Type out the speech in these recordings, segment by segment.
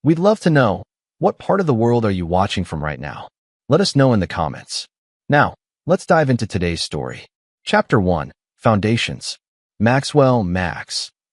We'd love to know, what part of the world are you watching from right now? Let us know in the comments. Now, let's dive into today's story. Chapter 1. Foundations. Max.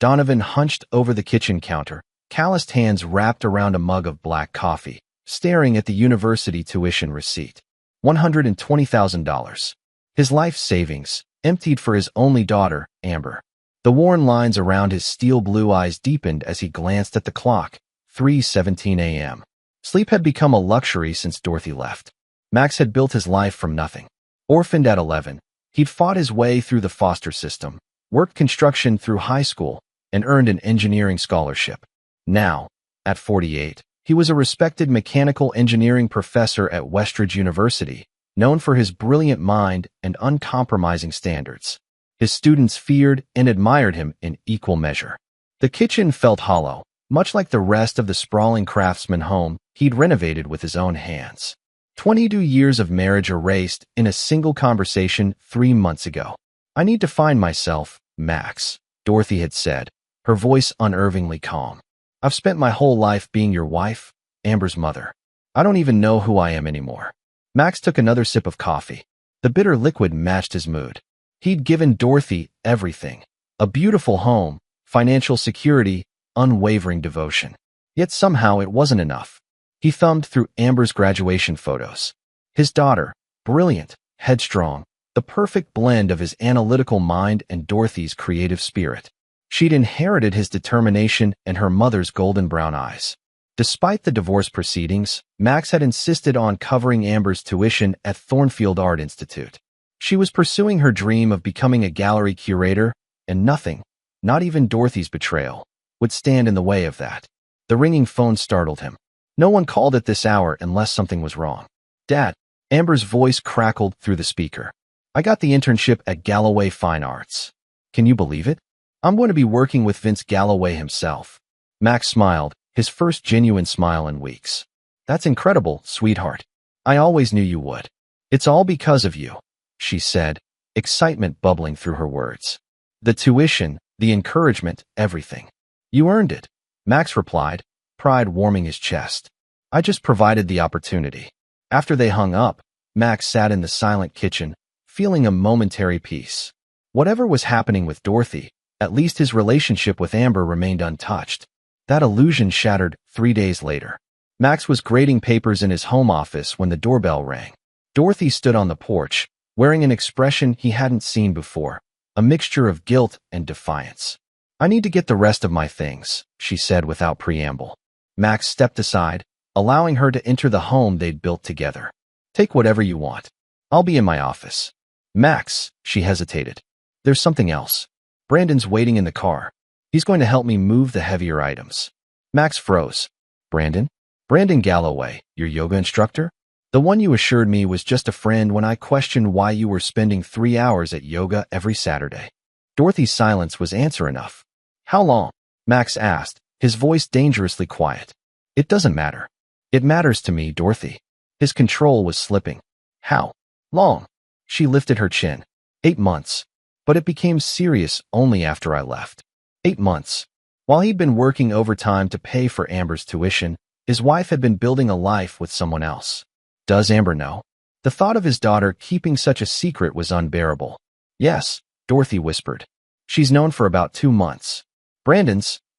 Donovan hunched over the kitchen counter, calloused hands wrapped around a mug of black coffee, staring at the university tuition receipt. $120,000. His life savings, emptied for his only daughter, Amber. The worn lines around his steel blue eyes deepened as he glanced at the clock. 3:17 a.m. Sleep had become a luxury since Dorothy left. Max had built his life from nothing. Orphaned at 11, he'd fought his way through the foster system, worked construction through high school, and earned an engineering scholarship. Now, at 48, he was a respected mechanical engineering professor at Westridge University, known for his brilliant mind and uncompromising standards. His students feared and admired him in equal measure. The kitchen felt hollow, much like the rest of the sprawling craftsman home he'd renovated with his own hands. 22 years of marriage erased in a single conversation 3 months ago. "I need to find myself, Max," Dorothy had said, her voice unnervingly calm. "I've spent my whole life being your wife, Amber's mother. I don't even know who I am anymore." Max took another sip of coffee. The bitter liquid matched his mood. He'd given Dorothy everything: a beautiful home, financial security, unwavering devotion. Yet somehow it wasn't enough. He thumbed through Amber's graduation photos. His daughter, brilliant, headstrong, the perfect blend of his analytical mind and Dorothy's creative spirit. She'd inherited his determination and her mother's golden brown eyes. Despite the divorce proceedings, Max had insisted on covering Amber's tuition at Thornfield Art Institute. She was pursuing her dream of becoming a gallery curator, and nothing, not even Dorothy's betrayal, would stand in the way of that. The ringing phone startled him. No one called at this hour unless something was wrong. "Dad," Amber's voice crackled through the speaker. "I got the internship at Galloway Fine Arts. Can you believe it? I'm going to be working with Vince Galloway himself." Max smiled, his first genuine smile in weeks. "That's incredible, sweetheart. I always knew you would. It's all because of you," she said, excitement bubbling through her words. "The tuition, the encouragement, everything. You earned it," Max replied, pride warming his chest. "I just provided the opportunity." After they hung up, Max sat in the silent kitchen, feeling a momentary peace. Whatever was happening with Dorothy, at least his relationship with Amber remained untouched. That illusion shattered 3 days later. Max was grading papers in his home office when the doorbell rang. Dorothy stood on the porch, wearing an expression he hadn't seen before, a mixture of guilt and defiance. "I need to get the rest of my things," she said without preamble. Max stepped aside, allowing her to enter the home they'd built together. "Take whatever you want. I'll be in my office." "Max," she hesitated. "There's something else. Brandon's waiting in the car. He's going to help me move the heavier items." Max froze. "Brandon? Brandon Galloway, your yoga instructor? The one you assured me was just a friend when I questioned why you were spending 3 hours at yoga every Saturday." Dorothy's silence was answer enough. "How long?" Max asked, his voice dangerously quiet. "It doesn't matter. It matters to me, Dorothy." His control was slipping. "How long?" She lifted her chin. 8 months. But it became serious only after I left. 8 months. While he'd been working overtime to pay for Amber's tuition, his wife had been building a life with someone else. Does Amber know? The thought of his daughter keeping such a secret was unbearable. "Yes," Dorothy whispered. "She's known for about 2 months.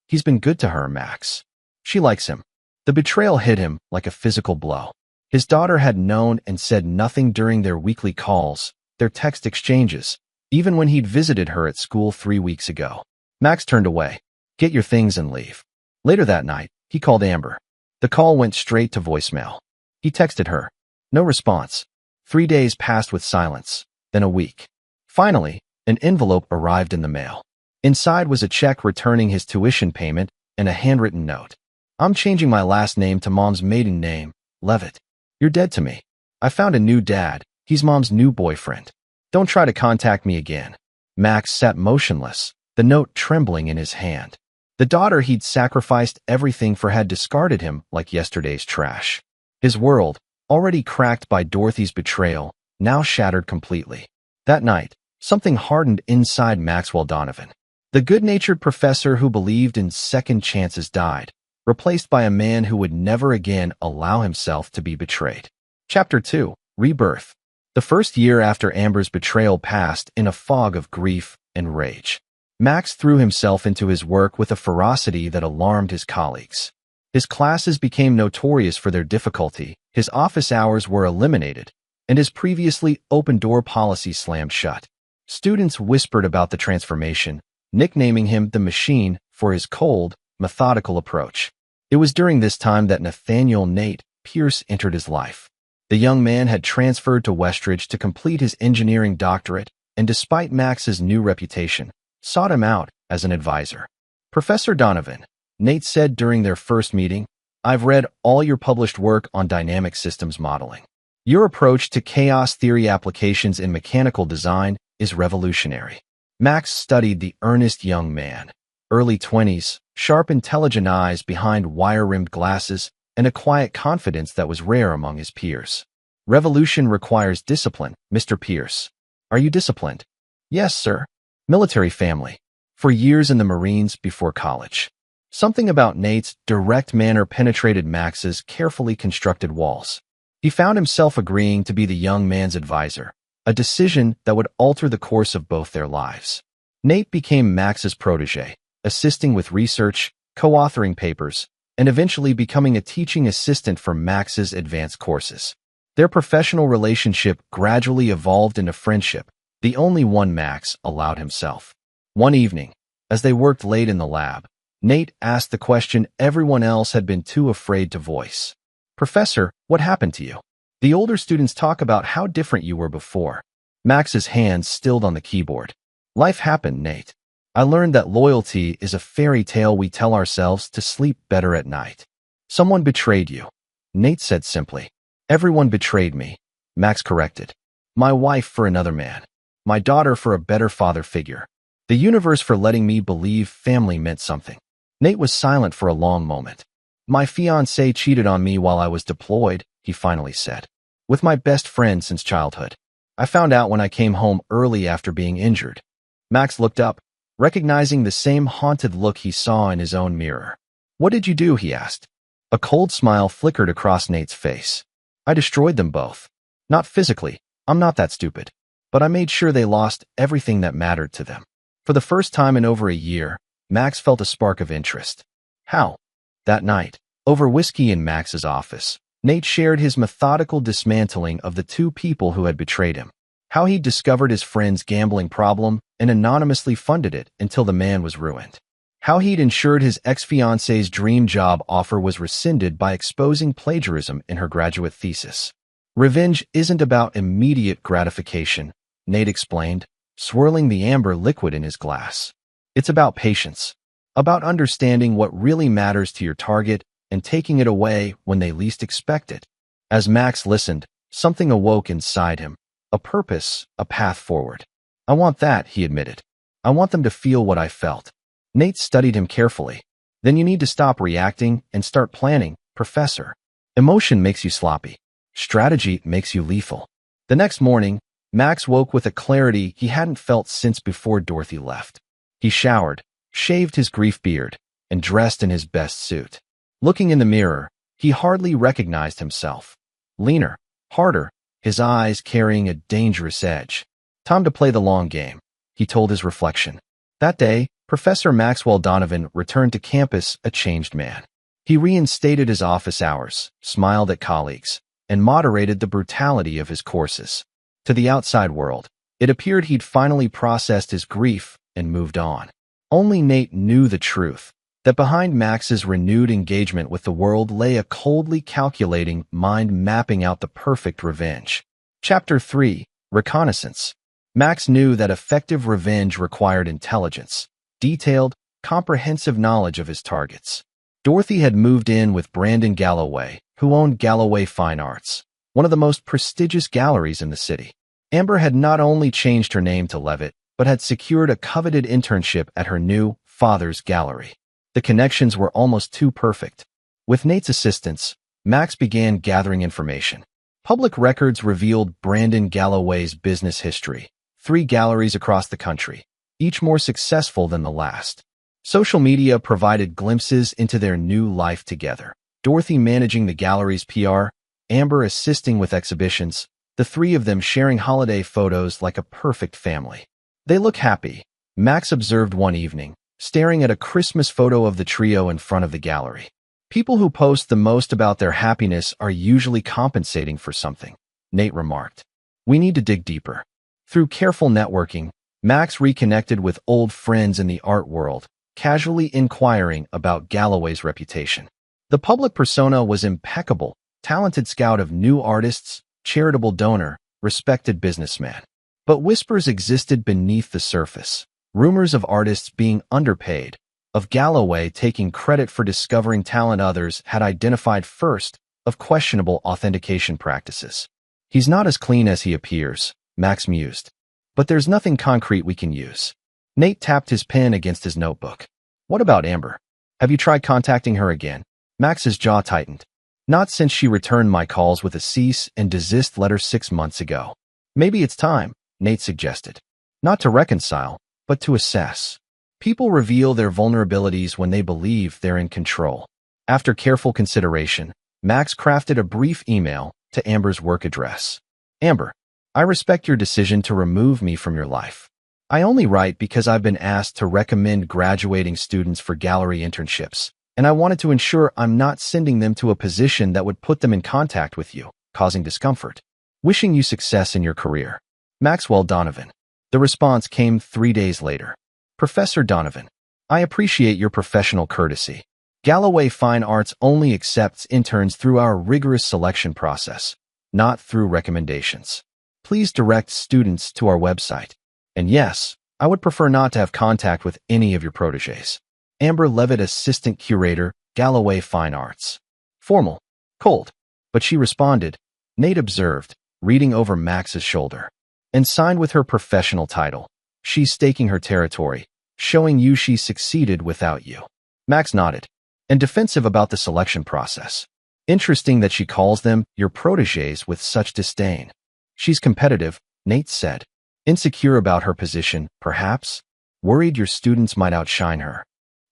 He's been good to her, Max. She likes him." The betrayal hit him like a physical blow. His daughter had known and said nothing during their weekly calls, their text exchanges, even when he'd visited her at school 3 weeks ago. Max turned away. "Get your things and leave." Later that night, he called Amber. The call went straight to voicemail. He texted her. No response. 3 days passed with silence, then a week. Finally, an envelope arrived in the mail. Inside was a check returning his tuition payment and a handwritten note. "I'm changing my last name to Mom's maiden name, Levitt. You're dead to me. I found a new dad. He's Mom's new boyfriend. Don't try to contact me again." Max sat motionless, the note trembling in his hand. The daughter he'd sacrificed everything for had discarded him like yesterday's trash. His world, already cracked by Dorothy's betrayal, now shattered completely. That night, something hardened inside Maxwell Donovan. The good-natured professor who believed in second chances died, replaced by a man who would never again allow himself to be betrayed. Chapter 2. Rebirth. The first year after Amber's betrayal passed in a fog of grief and rage. Max threw himself into his work with a ferocity that alarmed his colleagues. His classes became notorious for their difficulty, his office hours were eliminated, and his previously open-door policy slammed shut. Students whispered about the transformation, nicknaming him the Machine for his cold, methodical approach. It was during this time that Nathaniel Nate Pierce entered his life. The young man had transferred to Westridge to complete his engineering doctorate, and despite Max's new reputation, sought him out as an advisor. Professor Donovan, Nate said during their first meeting, I've read all your published work on dynamic systems modeling. Your approach to chaos theory applications in mechanical design is revolutionary. Max studied the earnest young man, early 20s, sharp, intelligent eyes behind wire-rimmed glasses, and a quiet confidence that was rare among his peers. Revolution requires discipline, Mr. Pierce. Are you disciplined? Yes, sir. Military family. For years in the Marines before college. Something about Nate's direct manner penetrated Max's carefully constructed walls. He found himself agreeing to be the young man's advisor, a decision that would alter the course of both their lives. Nate became Max's protege, assisting with research, co-authoring papers, and eventually becoming a teaching assistant for Max's advanced courses. Their professional relationship gradually evolved into friendship, the only one Max allowed himself. One evening, as they worked late in the lab, Nate asked the question everyone else had been too afraid to voice. Professor, what happened to you? The older students talk about how different you were before. Max's hands stilled on the keyboard. Life happened, Nate. I learned that loyalty is a fairy tale we tell ourselves to sleep better at night. Someone betrayed you. Nate said simply. Everyone betrayed me, Max corrected. My wife for another man. My daughter for a better father figure. The universe for letting me believe family meant something. Nate was silent for a long moment. My fiancé cheated on me while I was deployed, he finally said. With my best friend since childhood. I found out when I came home early after being injured. Max looked up, recognizing the same haunted look he saw in his own mirror. What did you do? He asked. A cold smile flickered across Nate's face. I destroyed them both. Not physically, I'm not that stupid. But I made sure they lost everything that mattered to them. For the first time in over a year, Max felt a spark of interest. How? That night, over whiskey in Max's office, Nate shared his methodical dismantling of the two people who had betrayed him. How he discovered his friend's gambling problem and anonymously funded it until the man was ruined. How he'd ensured his ex-fiancée's dream job offer was rescinded by exposing plagiarism in her graduate thesis. Revenge isn't about immediate gratification, Nate explained, swirling the amber liquid in his glass. It's about patience, about understanding what really matters to your target and taking it away when they least expect it. As Max listened, something awoke inside him, a purpose, a path forward. I want that, he admitted. I want them to feel what I felt. Nate studied him carefully. Then you need to stop reacting and start planning, Professor. Emotion makes you sloppy. Strategy makes you lethal. The next morning, Max woke with a clarity he hadn't felt since before Dorothy left. He showered, shaved his grief beard, and dressed in his best suit. Looking in the mirror, he hardly recognized himself. Leaner, harder, his eyes carrying a dangerous edge. Time to play the long game, he told his reflection. That day, Professor Maxwell Donovan returned to campus a changed man. He reinstated his office hours, smiled at colleagues, and moderated the brutality of his courses. To the outside world, it appeared he'd finally processed his grief and moved on. Only Nate knew the truth, that behind Max's renewed engagement with the world lay a coldly calculating mind mapping out the perfect revenge. Chapter 3. Reconnaissance. Max knew that effective revenge required intelligence, detailed, comprehensive knowledge of his targets. Dorothy had moved in with Brandon Galloway, who owned Galloway Fine Arts, one of the most prestigious galleries in the city. Amber had not only changed her name to Levitt, but had secured a coveted internship at her new father's gallery. The connections were almost too perfect. With Nate's assistance, Max began gathering information. Public records revealed Brandon Galloway's business history, 3 galleries across the country, each more successful than the last. Social media provided glimpses into their new life together. Dorothy managing the gallery's PR, Amber assisting with exhibitions, the three of them sharing holiday photos like a perfect family. They look happy, Max observed one evening, staring at a Christmas photo of the trio in front of the gallery. People who post the most about their happiness are usually compensating for something, Nate remarked. We need to dig deeper. Through careful networking, Max reconnected with old friends in the art world, casually inquiring about Galloway's reputation. The public persona was impeccable, talented scout of new artists, charitable donor, respected businessman. But whispers existed beneath the surface. Rumors of artists being underpaid, of Galloway taking credit for discovering talent others had identified first, of questionable authentication practices. He's not as clean as he appears, Max mused. But there's nothing concrete we can use. Nate tapped his pen against his notebook. What about Amber? Have you tried contacting her again? Max's jaw tightened. Not since she returned my calls with a cease and desist letter 6 months ago. Maybe it's time, Nate suggested. Not to reconcile, but to assess. People reveal their vulnerabilities when they believe they're in control. After careful consideration, Max crafted a brief email to Amber's work address. Amber, I respect your decision to remove me from your life. I only write because I've been asked to recommend graduating students for gallery internships, and I wanted to ensure I'm not sending them to a position that would put them in contact with you, causing discomfort. Wishing you success in your career. Maxwell Donovan. The response came 3 days later. Professor Donovan, I appreciate your professional courtesy. Galloway Fine Arts only accepts interns through our rigorous selection process, not through recommendations. Please direct students to our website. And yes, I would prefer not to have contact with any of your protégés. Amber Levitt, Assistant Curator, Galloway Fine Arts. Formal. Cold. But she responded, Nate observed, reading over Max's shoulder. And signed with her professional title. She's staking her territory, showing you she succeeded without you. Max nodded, and defensive about the selection process. Interesting that she calls them your protégés with such disdain. She's competitive, Nate said. Insecure about her position, perhaps? Worried your students might outshine her.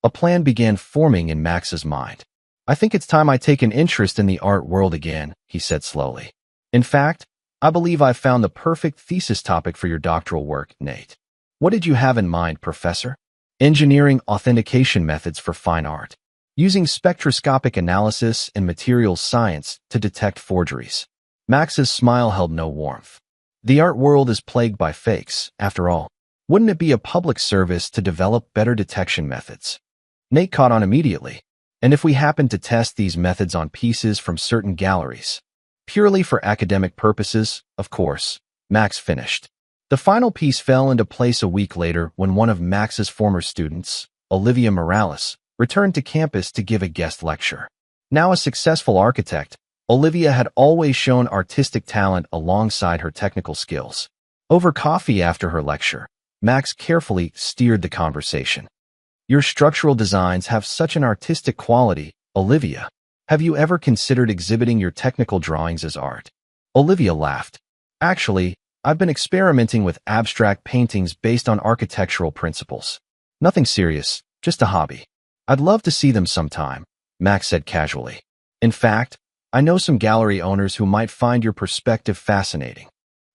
A plan began forming in Max's mind. I think it's time I take an interest in the art world again, he said slowly. In fact, I believe I've found the perfect thesis topic for your doctoral work, Nate. What did you have in mind, Professor? Engineering authentication methods for fine art. Using spectroscopic analysis and materials science to detect forgeries. Max's smile held no warmth. The art world is plagued by fakes, after all. Wouldn't it be a public service to develop better detection methods? Nate caught on immediately. And if we happen to test these methods on pieces from certain galleries? Purely for academic purposes, of course, Max finished. The final piece fell into place a week later when one of Max's former students, Olivia Morales, returned to campus to give a guest lecture. Now a successful architect, Olivia had always shown artistic talent alongside her technical skills. Over coffee after her lecture, Max carefully steered the conversation. Your structural designs have such an artistic quality, Olivia. Have you ever considered exhibiting your technical drawings as art? Olivia laughed. Actually, I've been experimenting with abstract paintings based on architectural principles. Nothing serious, just a hobby. I'd love to see them sometime, Max said casually. In fact, I know some gallery owners who might find your perspective fascinating.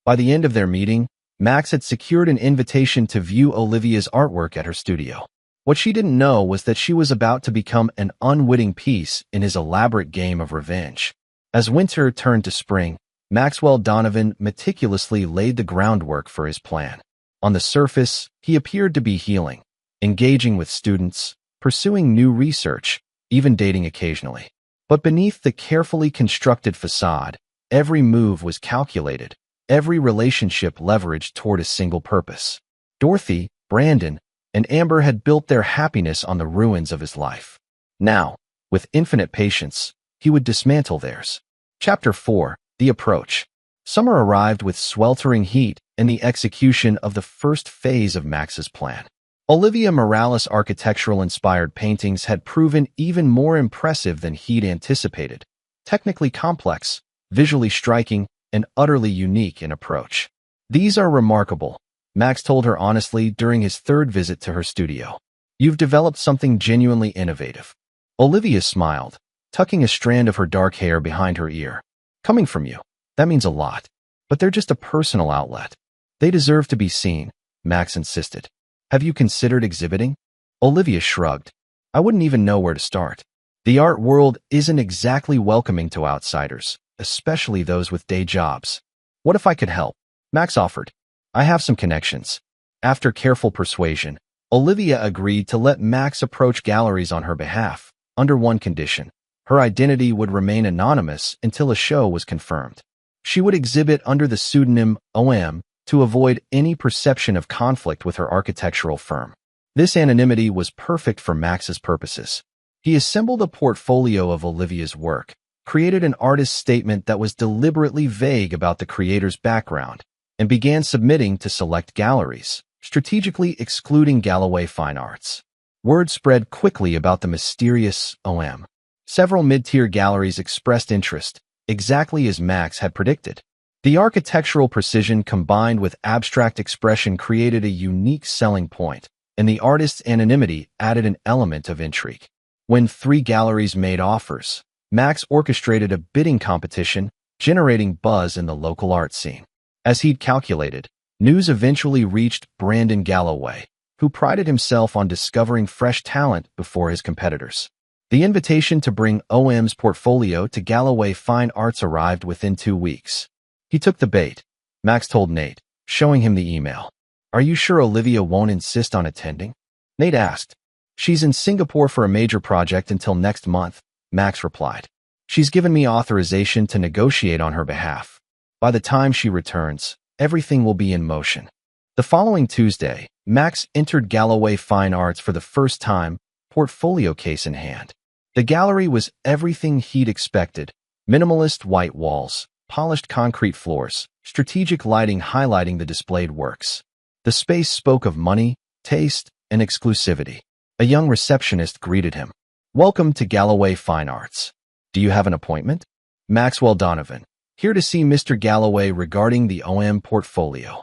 By the end of their meeting, Max had secured an invitation to view Olivia's artwork at her studio. What she didn't know was that she was about to become an unwitting piece in his elaborate game of revenge. As winter turned to spring, Maxwell Donovan meticulously laid the groundwork for his plan. On the surface, he appeared to be healing, engaging with students, pursuing new research, even dating occasionally. But beneath the carefully constructed facade, every move was calculated, every relationship leveraged toward a single purpose. Dorothy, Brandon, and Amber had built their happiness on the ruins of his life. Now, with infinite patience, he would dismantle theirs. Chapter 4. The Approach. Summer arrived with sweltering heat and the execution of the first phase of Max's plan. Olivia Morales' architectural-inspired paintings had proven even more impressive than he'd anticipated, technically complex, visually striking, and utterly unique in approach. These are remarkable, Max told her honestly during his third visit to her studio. You've developed something genuinely innovative. Olivia smiled, tucking a strand of her dark hair behind her ear. Coming from you, that means a lot. But they're just a personal outlet. They deserve to be seen, Max insisted. Have you considered exhibiting? Olivia shrugged. I wouldn't even know where to start. The art world isn't exactly welcoming to outsiders, especially those with day jobs. What if I could help? Max offered. I have some connections. After careful persuasion, Olivia agreed to let Max approach galleries on her behalf, under one condition. Her identity would remain anonymous until a show was confirmed. She would exhibit under the pseudonym OM to avoid any perception of conflict with her architectural firm. This anonymity was perfect for Max's purposes. He assembled a portfolio of Olivia's work, created an artist's statement that was deliberately vague about the creator's background, and began submitting to select galleries, strategically excluding Galloway Fine Arts. Word spread quickly about the mysterious OM. Several mid-tier galleries expressed interest, exactly as Max had predicted. The architectural precision combined with abstract expression created a unique selling point, and the artist's anonymity added an element of intrigue. When 3 galleries made offers, Max orchestrated a bidding competition, generating buzz in the local art scene. As he'd calculated, news eventually reached Brandon Galloway, who prided himself on discovering fresh talent before his competitors. The invitation to bring OM's portfolio to Galloway Fine Arts arrived within 2 weeks. He took the bait, Max told Nate, showing him the email. Are you sure Olivia won't insist on attending? Nate asked. She's in Singapore for a major project until next month, Max replied. She's given me authorization to negotiate on her behalf. By the time she returns, everything will be in motion. The following Tuesday, Max entered Galloway Fine Arts for the first time, portfolio case in hand. The gallery was everything he'd expected: minimalist white walls, polished concrete floors, strategic lighting highlighting the displayed works. The space spoke of money, taste, and exclusivity. A young receptionist greeted him. Welcome to Galloway Fine Arts. Do you have an appointment? Maxwell Donovan, here to see Mr. Galloway regarding the OM portfolio.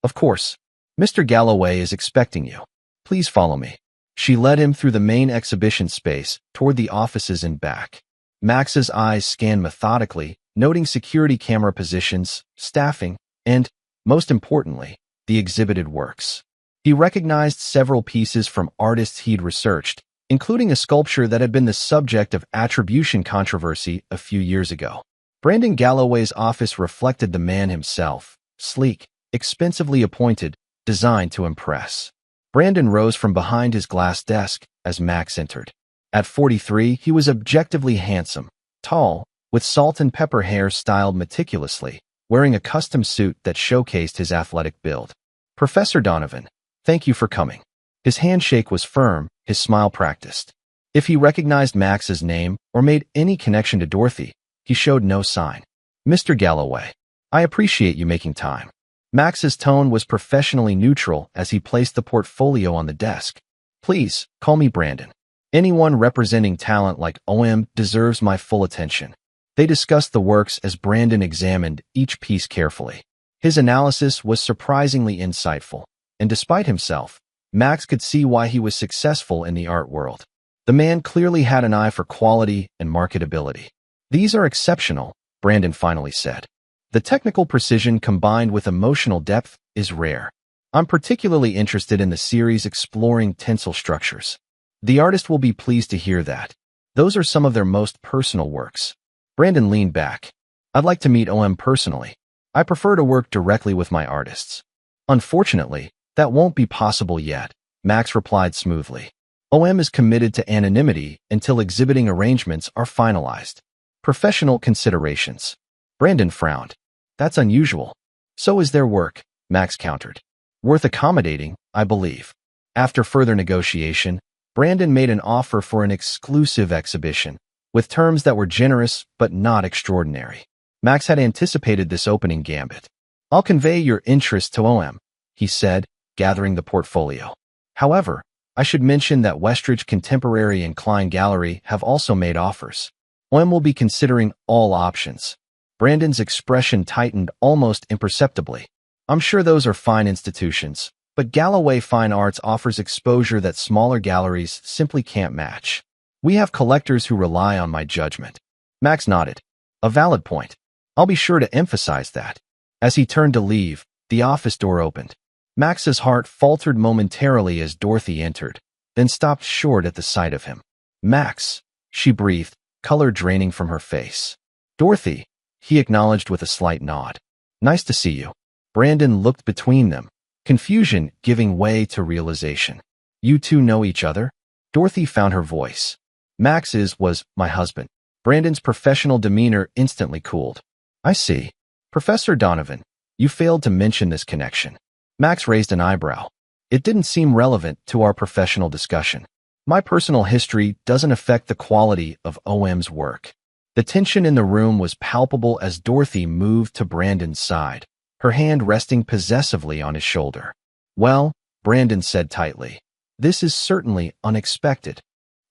Of course. Mr. Galloway is expecting you. Please follow me. She led him through the main exhibition space toward the offices and back. Max's eyes scanned methodically, noting security camera positions, staffing, and, most importantly, the exhibited works. He recognized several pieces from artists he'd researched, including a sculpture that had been the subject of attribution controversy a few years ago. Brandon Galloway's office reflected the man himself, sleek, expensively appointed, designed to impress. Brandon rose from behind his glass desk as Max entered. At 43, he was objectively handsome, tall, with salt and pepper hair styled meticulously, wearing a custom suit that showcased his athletic build. Professor Donovan, thank you for coming. His handshake was firm, his smile practiced. If he recognized Max's name or made any connection to Dorothy, he showed no sign. Mr. Galloway, I appreciate you making time. Max's tone was professionally neutral as he placed the portfolio on the desk. Please, call me Brandon. Anyone representing talent like OM deserves my full attention. They discussed the works as Brandon examined each piece carefully. His analysis was surprisingly insightful, and despite himself, Max could see why he was successful in the art world. The man clearly had an eye for quality and marketability. These are exceptional, Brandon finally said. The technical precision combined with emotional depth is rare. I'm particularly interested in the series exploring tensile structures. The artist will be pleased to hear that. Those are some of their most personal works. Brandon leaned back. I'd like to meet OM personally. I prefer to work directly with my artists. Unfortunately, that won't be possible yet, Max replied smoothly. OM is committed to anonymity until exhibiting arrangements are finalized. Professional considerations. Brandon frowned. That's unusual. So is their work, Max countered. Worth accommodating, I believe. After further negotiation, Brandon made an offer for an exclusive exhibition, with terms that were generous but not extraordinary. Max had anticipated this opening gambit. I'll convey your interest to OM, he said, gathering the portfolio. However, I should mention that Westridge Contemporary and Klein Gallery have also made offers. OM will be considering all options. Brandon's expression tightened almost imperceptibly. I'm sure those are fine institutions, but Galloway Fine Arts offers exposure that smaller galleries simply can't match. We have collectors who rely on my judgment. Max nodded. A valid point. I'll be sure to emphasize that. As he turned to leave, the office door opened. Max's heart faltered momentarily as Dorothy entered, then stopped short at the sight of him. Max, she breathed, color draining from her face. Dorothy, he acknowledged with a slight nod. Nice to see you. Brandon looked between them, confusion giving way to realization. You two know each other? Dorothy found her voice. Max was my husband. Brandon's professional demeanor instantly cooled. I see. Professor Donovan, you failed to mention this connection. Max raised an eyebrow. It didn't seem relevant to our professional discussion. My personal history doesn't affect the quality of OM's work. The tension in the room was palpable as Dorothy moved to Brandon's side, her hand resting possessively on his shoulder. Well, Brandon said tightly, this is certainly unexpected.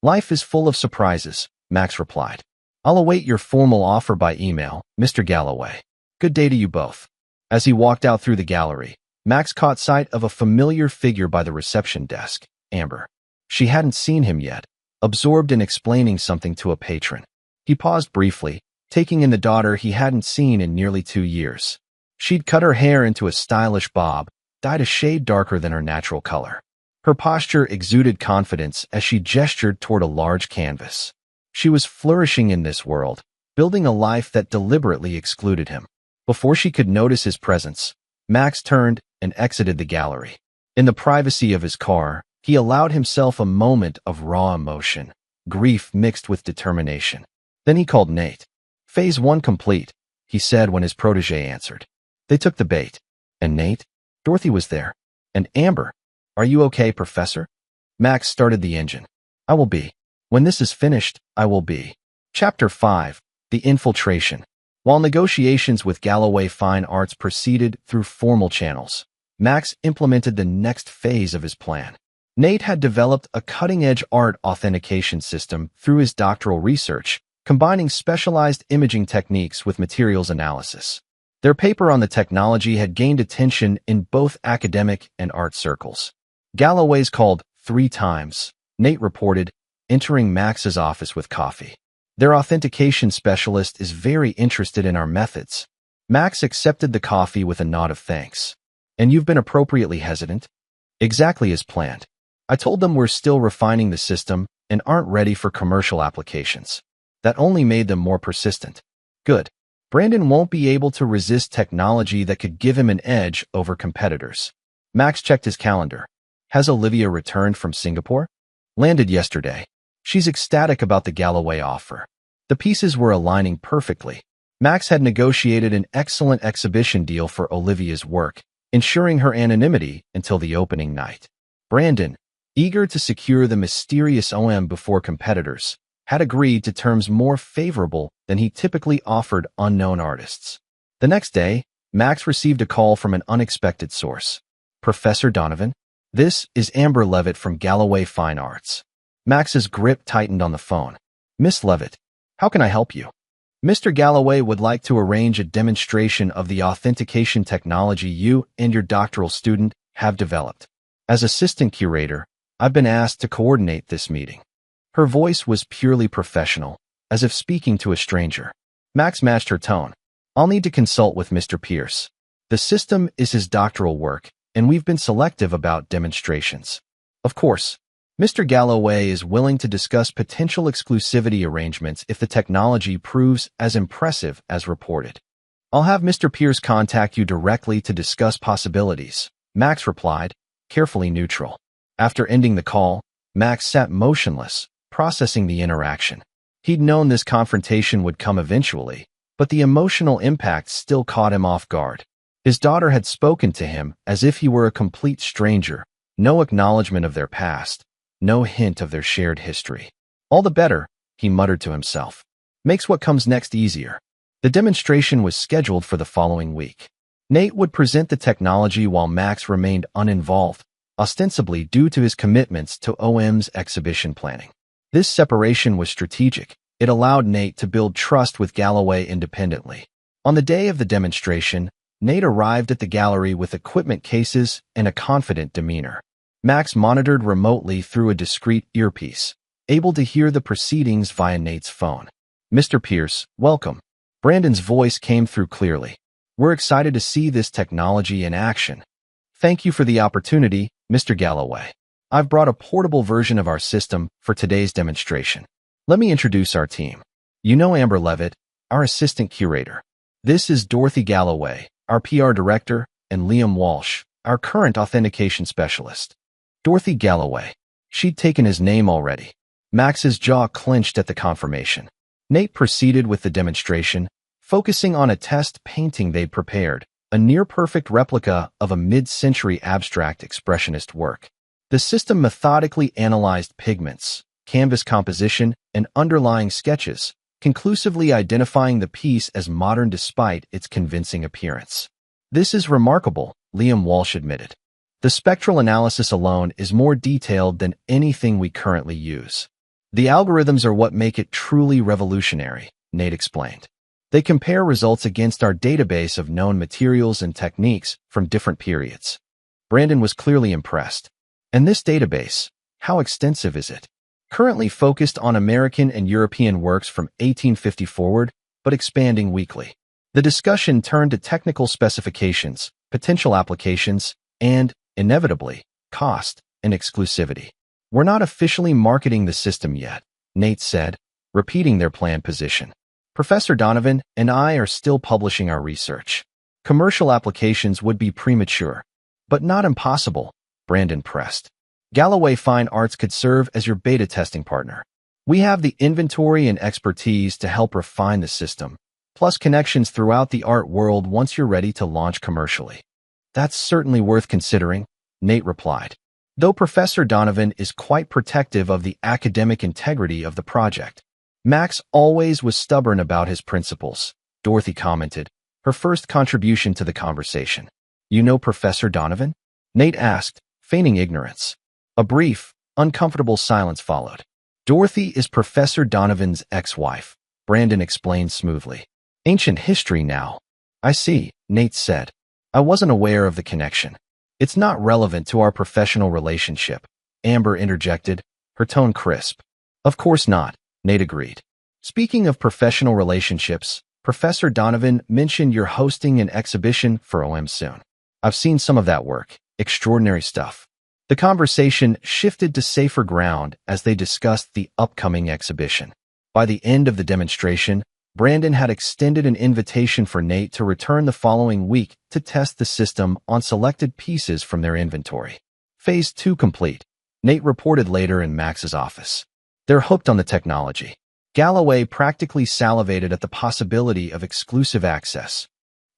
Life is full of surprises, Max replied. I'll await your formal offer by email, Mr. Galloway. Good day to you both. As he walked out through the gallery, Max caught sight of a familiar figure by the reception desk, Amber. She hadn't seen him yet, absorbed in explaining something to a patron. He paused briefly, taking in the daughter he hadn't seen in nearly 2 years. She'd cut her hair into a stylish bob, dyed a shade darker than her natural color. Her posture exuded confidence as she gestured toward a large canvas. She was flourishing in this world, building a life that deliberately excluded him. Before she could notice his presence, Max turned and exited the gallery. In the privacy of his car, he allowed himself a moment of raw emotion, grief mixed with determination. Then he called Nate. Phase 1 complete, he said when his protege answered. They took the bait. And Nate? Dorothy was there. And Amber. Are you okay, Professor? Max started the engine. I will be. When this is finished, I will be. Chapter 5. The Infiltration. While negotiations with Galloway Fine Arts proceeded through formal channels, Max implemented the next phase of his plan. Nate had developed a cutting-edge art authentication system through his doctoral research, combining specialized imaging techniques with materials analysis. Their paper on the technology had gained attention in both academic and art circles. Galloway's called 3 times, Nate reported, entering Max's office with coffee. Their authentication specialist is very interested in our methods. Max accepted the coffee with a nod of thanks. And you've been appropriately hesitant? Exactly as planned. I told them we're still refining the system and aren't ready for commercial applications. That only made them more persistent. Good. Brandon won't be able to resist technology that could give him an edge over competitors. Max checked his calendar. Has Olivia returned from Singapore? Landed yesterday. She's ecstatic about the Galloway offer. The pieces were aligning perfectly. Max had negotiated an excellent exhibition deal for Olivia's work, ensuring her anonymity until the opening night. Brandon, eager to secure the mysterious OM before competitors, had agreed to terms more favorable than he typically offered unknown artists. The next day, Max received a call from an unexpected source. Professor Donovan? This is Amber Levitt from Galloway Fine Arts. Max's grip tightened on the phone. Miss Levitt, how can I help you? Mr. Galloway would like to arrange a demonstration of the authentication technology you and your doctoral student have developed. As assistant curator, I've been asked to coordinate this meeting. Her voice was purely professional, as if speaking to a stranger. Max matched her tone. I'll need to consult with Mr. Pierce. The system is his doctoral work, and we've been selective about demonstrations. Of course, Mr. Galloway is willing to discuss potential exclusivity arrangements if the technology proves as impressive as reported. I'll have Mr. Pierce contact you directly to discuss possibilities, Max replied, carefully neutral. After ending the call, Max sat motionless, processing the interaction. He'd known this confrontation would come eventually, but the emotional impact still caught him off guard. His daughter had spoken to him as if he were a complete stranger, no acknowledgement of their past, no hint of their shared history. All the better, he muttered to himself. Makes what comes next easier. The demonstration was scheduled for the following week. Nate would present the technology while Max remained uninvolved, ostensibly due to his commitments to OM's exhibition planning. This separation was strategic. It allowed Nate to build trust with Galloway independently. On the day of the demonstration, Nate arrived at the gallery with equipment cases and a confident demeanor. Max monitored remotely through a discreet earpiece, able to hear the proceedings via Nate's phone. "Mr. Pierce, welcome." Brandon's voice came through clearly. "We're excited to see this technology in action." "Thank you for the opportunity, Mr. Galloway. I've brought a portable version of our system for today's demonstration. Let me introduce our team. You know Amber Levitt, our assistant curator. This is Dorothy Galloway, our PR director, and Liam Walsh, our current authentication specialist." Dorothy Galloway. She'd taken his name already. Max's jaw clenched at the confirmation. Nate proceeded with the demonstration, focusing on a test painting they'd prepared, a near-perfect replica of a mid-century abstract expressionist work. The system methodically analyzed pigments, canvas composition, and underlying sketches, conclusively identifying the piece as modern despite its convincing appearance. "This is remarkable," Liam Walsh admitted. "The spectral analysis alone is more detailed than anything we currently use. The algorithms are what make it truly revolutionary," Nate explained. "They compare results against our database of known materials and techniques from different periods." Brandon was clearly impressed. "And this database, how extensive is it?" "Currently focused on American and European works from 1850 forward, but expanding weekly." The discussion turned to technical specifications, potential applications, and, inevitably, cost and exclusivity. "We're not officially marketing the system yet," Nate said, repeating their planned position. "Professor Donovan and I are still publishing our research. Commercial applications would be premature, but not impossible," Brandon pressed. "Galloway Fine Arts could serve as your beta testing partner. We have the inventory and expertise to help refine the system, plus connections throughout the art world once you're ready to launch commercially." "That's certainly worth considering," Nate replied, though Professor Donovan is quite protective of the academic integrity of the project. "Max always was stubborn about his principles," Dorothy commented, her first contribution to the conversation. "You know Professor Donovan?" Nate asked, feigning ignorance. A brief, uncomfortable silence followed. "Dorothy is Professor Donovan's ex-wife," Brandon explained smoothly. "Ancient history now." "I see," Nate said. "I wasn't aware of the connection." "It's not relevant to our professional relationship," Amber interjected, her tone crisp. "Of course not," Nate agreed. "Speaking of professional relationships, Professor Donovan mentioned you're hosting an exhibition for OM soon. I've seen some of that work. Extraordinary stuff." The conversation shifted to safer ground as they discussed the upcoming exhibition. By the end of the demonstration, Brandon had extended an invitation for Nate to return the following week to test the system on selected pieces from their inventory. Phase 2 complete, Nate reported later in Max's office. "They're hooked on the technology." Galloway practically salivated at the possibility of exclusive access.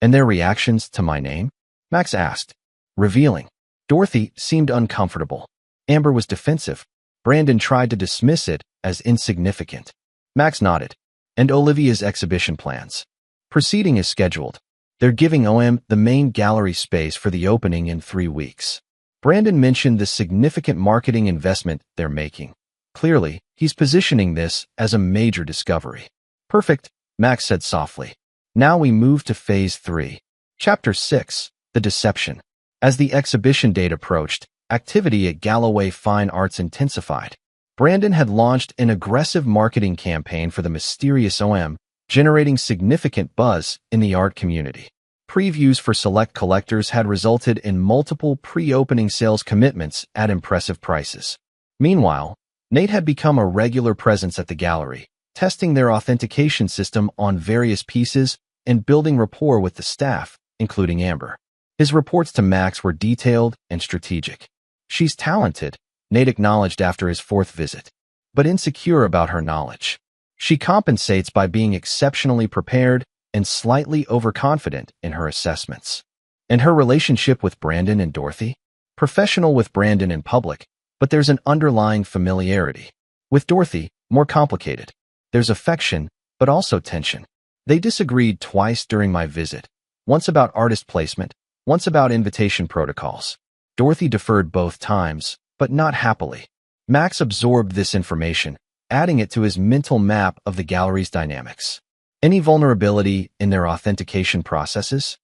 "And their reactions to my name?" Max asked. "Revealing." Dorothy seemed uncomfortable. Amber was defensive. Brandon tried to dismiss it as insignificant. Max nodded. "And Olivia's exhibition plans. Proceeding is scheduled. They're giving OM the main gallery space for the opening in 3 weeks." Brandon mentioned the significant marketing investment they're making. Clearly, he's positioning this as a major discovery. "Perfect," Max said softly. "Now we move to Phase 3. Chapter 6, The Deception." As the exhibition date approached, activity at Galloway Fine Arts intensified. Brandon had launched an aggressive marketing campaign for the mysterious OM, generating significant buzz in the art community. Previews for select collectors had resulted in multiple pre-opening sales commitments at impressive prices. Meanwhile, Nate had become a regular presence at the gallery, testing their authentication system on various pieces and building rapport with the staff, including Amber. His reports to Max were detailed and strategic. "She's talented," Nate acknowledged after his 4th visit, "but insecure about her knowledge. She compensates by being exceptionally prepared and slightly overconfident in her assessments." "And her relationship with Brandon and Dorothy?" "Professional with Brandon in public, but there's an underlying familiarity. With Dorothy, more complicated. There's affection, but also tension. They disagreed twice during my visit, once about artist placement, once about invitation protocols. Dorothy deferred both times, but not happily." Max absorbed this information, adding it to his mental map of the gallery's dynamics. "Any vulnerability in their authentication processes?"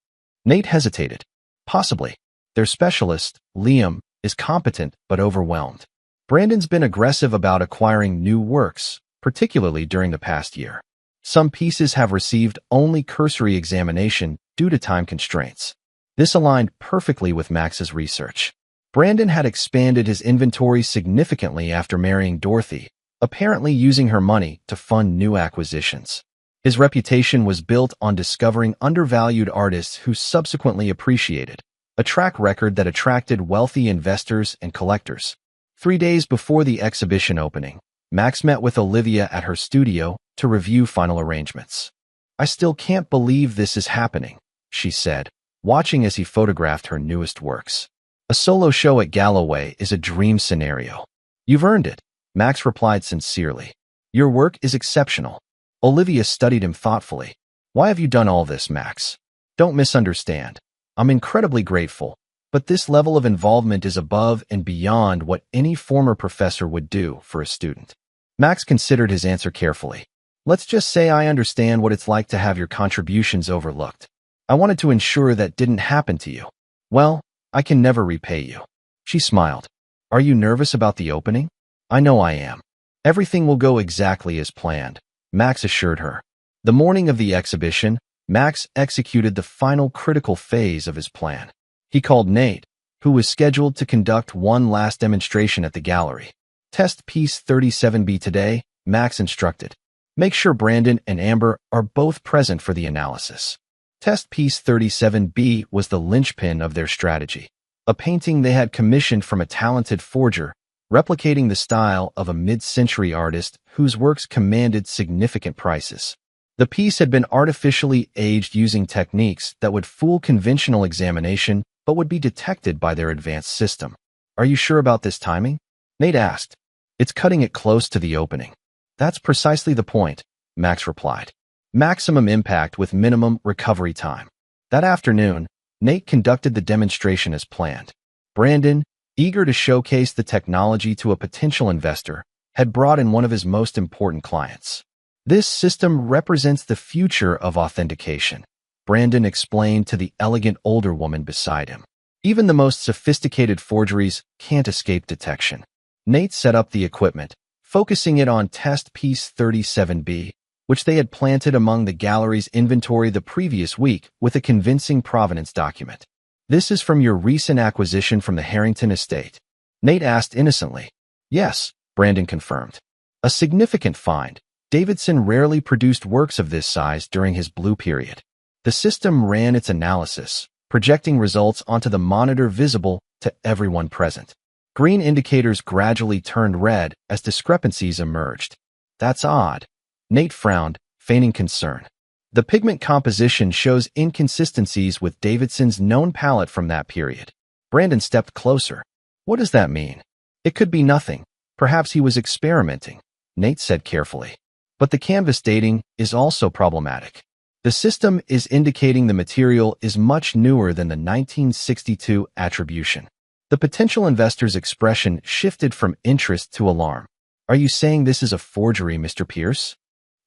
Nate hesitated. Possibly. Their specialist, Liam, is competent but overwhelmed. Brandon's been aggressive about acquiring new works, particularly during the past year. Some pieces have received only cursory examination due to time constraints. This aligned perfectly with Max's research. Brandon had expanded his inventory significantly after marrying Dorothy, apparently using her money to fund new acquisitions. His reputation was built on discovering undervalued artists who subsequently appreciated, a track record that attracted wealthy investors and collectors. 3 days before the exhibition opening, Max met with Olivia at her studio to review final arrangements. "I still can't believe this is happening," she said, watching as he photographed her newest works. "A solo show at Galloway is a dream scenario." "You've earned it," Max replied sincerely. "Your work is exceptional." Olivia studied him thoughtfully. "Why have you done all this, Max? Don't misunderstand. I'm incredibly grateful, but this level of involvement is above and beyond what any former professor would do for a student." Max considered his answer carefully. "Let's just say I understand what it's like to have your contributions overlooked. I wanted to ensure that didn't happen to you. Well, I can never repay you." She smiled. "Are you nervous about the opening?" "I know I am." "Everything will go exactly as planned," Max assured her. The morning of the exhibition, Max executed the final critical phase of his plan. He called Nate, who was scheduled to conduct one last demonstration at the gallery. "Test piece 37B today," Max instructed. "Make sure Brandon and Amber are both present for the analysis." Test piece 37B was the linchpin of their strategy, a painting they had commissioned from a talented forger, replicating the style of a mid-century artist whose works commanded significant prices. The piece had been artificially aged using techniques that would fool conventional examination but would be detected by their advanced system. "Are you sure about this timing?" Nate asked. "It's cutting it close to the opening." "That's precisely the point," Max replied. "Maximum impact with minimum recovery time." That afternoon, Nate conducted the demonstration as planned. Brandon, eager to showcase the technology to a potential investor, had brought in one of his most important clients. "This system represents the future of authentication," Brandon explained to the elegant older woman beside him. "Even the most sophisticated forgeries can't escape detection." Nate set up the equipment, focusing it on test piece 37B, which they had planted among the gallery's inventory the previous week with a convincing provenance document. "This is from your recent acquisition from the Harrington estate?" Nate asked innocently. "Yes," Brandon confirmed. "A significant find. Davidson rarely produced works of this size during his blue period." The system ran its analysis, projecting results onto the monitor visible to everyone present. Green indicators gradually turned red as discrepancies emerged. "That's odd." Nate frowned, feigning concern. "The pigment composition shows inconsistencies with Davidson's known palette from that period." Brandon stepped closer. "What does that mean?" "It could be nothing. Perhaps he was experimenting," Nate said carefully. "But the canvas dating is also problematic. The system is indicating the material is much newer than the 1962 attribution." The potential investor's expression shifted from interest to alarm. "Are you saying this is a forgery, Mr. Pierce?"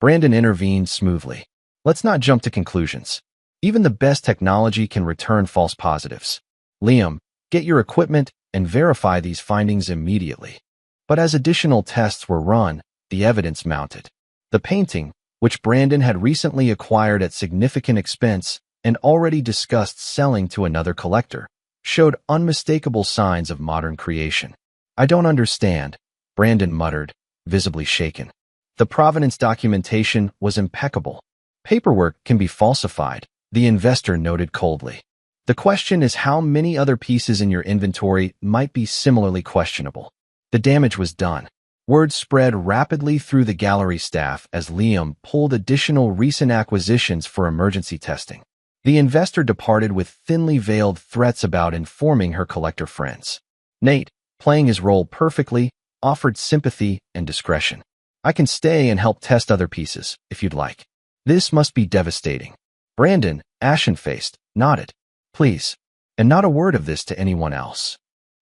Brandon intervened smoothly. "Let's not jump to conclusions. Even the best technology can return false positives. Liam, get your equipment and verify these findings immediately." But as additional tests were run, the evidence mounted. The painting, which Brandon had recently acquired at significant expense and already discussed selling to another collector, showed unmistakable signs of modern creation. "I don't understand," Brandon muttered, visibly shaken. The provenance documentation was impeccable. "Paperwork can be falsified," the investor noted coldly. "The question is how many other pieces in your inventory might be similarly questionable." The damage was done. Word spread rapidly through the gallery staff as Liam pulled additional recent acquisitions for emergency testing. The investor departed with thinly veiled threats about informing her collector friends. Nate, playing his role perfectly, offered sympathy and discretion. "I can stay and help test other pieces, if you'd like." "This must be devastating." Brandon, ashen-faced, nodded. "Please. And not a word of this to anyone else."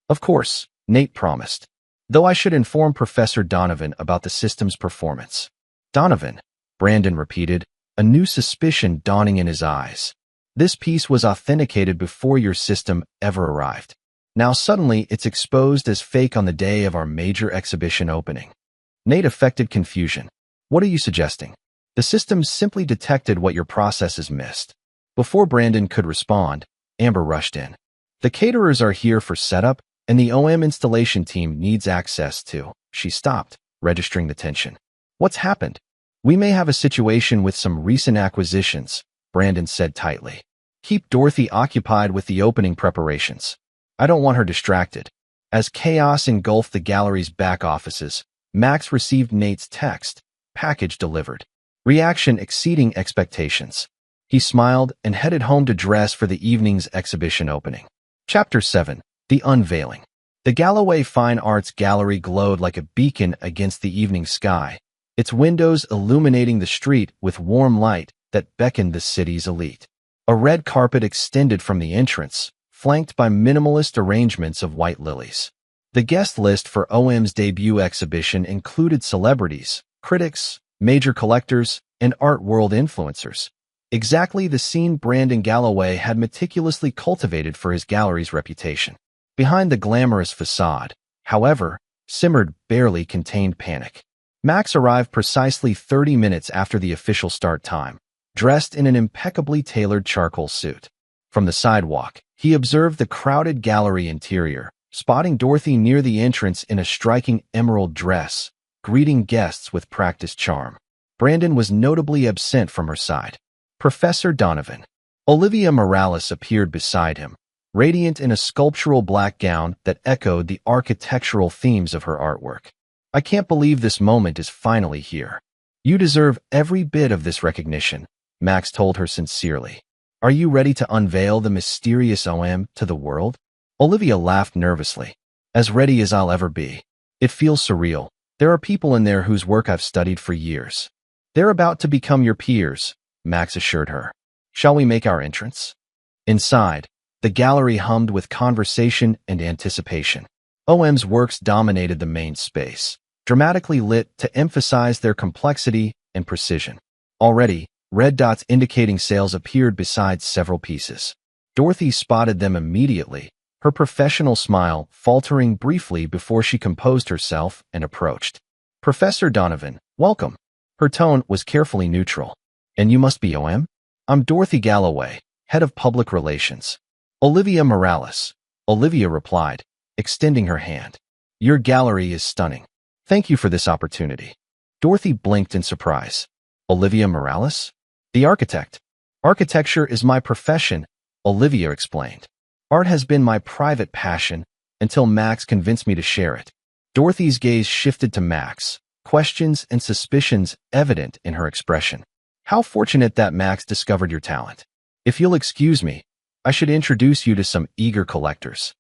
"Of course," Nate promised. "Though I should inform Professor Donovan about the system's performance." "Donovan," Brandon repeated, a new suspicion dawning in his eyes. This piece was authenticated before your system ever arrived. Now suddenly it's exposed as fake on the day of our major exhibition opening. Nate affected confusion. What are you suggesting? The system simply detected what your processes missed. Before Brandon could respond, Amber rushed in. The caterers are here for setup, and the OM installation team needs access to. She stopped, registering the tension. What's happened? We may have a situation with some recent acquisitions, Brandon said tightly. Keep Dorothy occupied with the opening preparations. I don't want her distracted. As chaos engulfed the gallery's back offices, Max received Nate's text, package delivered. Reaction exceeding expectations. He smiled and headed home to dress for the evening's exhibition opening. Chapter 7. The Unveiling. The Galloway Fine Arts Gallery glowed like a beacon against the evening sky, its windows illuminating the street with warm light that beckoned the city's elite. A red carpet extended from the entrance, flanked by minimalist arrangements of white lilies. The guest list for OM's debut exhibition included celebrities, critics, major collectors, and art world influencers. Exactly the scene Brandon Galloway had meticulously cultivated for his gallery's reputation. Behind the glamorous facade, however, simmered barely contained panic. Max arrived precisely 30 minutes after the official start time, dressed in an impeccably tailored charcoal suit. From the sidewalk, he observed the crowded gallery interior, spotting Dorothy near the entrance in a striking emerald dress, greeting guests with practiced charm. Brandon was notably absent from her side. Professor Donovan. Olivia Morales appeared beside him, radiant in a sculptural black gown that echoed the architectural themes of her artwork. I can't believe this moment is finally here. You deserve every bit of this recognition, Max told her sincerely. Are you ready to unveil the mysterious OM to the world? Olivia laughed nervously. As ready as I'll ever be. It feels surreal. There are people in there whose work I've studied for years. They're about to become your peers, Max assured her. Shall we make our entrance? Inside, the gallery hummed with conversation and anticipation. OM's works dominated the main space, dramatically lit to emphasize their complexity and precision. Already, red dots indicating sales appeared beside several pieces. Dorothy spotted them immediately, her professional smile faltering briefly before she composed herself and approached. Professor Donovan, welcome. Her tone was carefully neutral. And you must be OM? I'm Dorothy Galloway, head of public relations. Olivia Morales, Olivia replied, extending her hand. Your gallery is stunning. Thank you for this opportunity. Dorothy blinked in surprise. Olivia Morales? The architect. Architecture is my profession, Olivia explained. Art has been my private passion until Max convinced me to share it. Dorothy's gaze shifted to Max, questions and suspicions evident in her expression. How fortunate that Max discovered your talent. If you'll excuse me, I should introduce you to some eager collectors.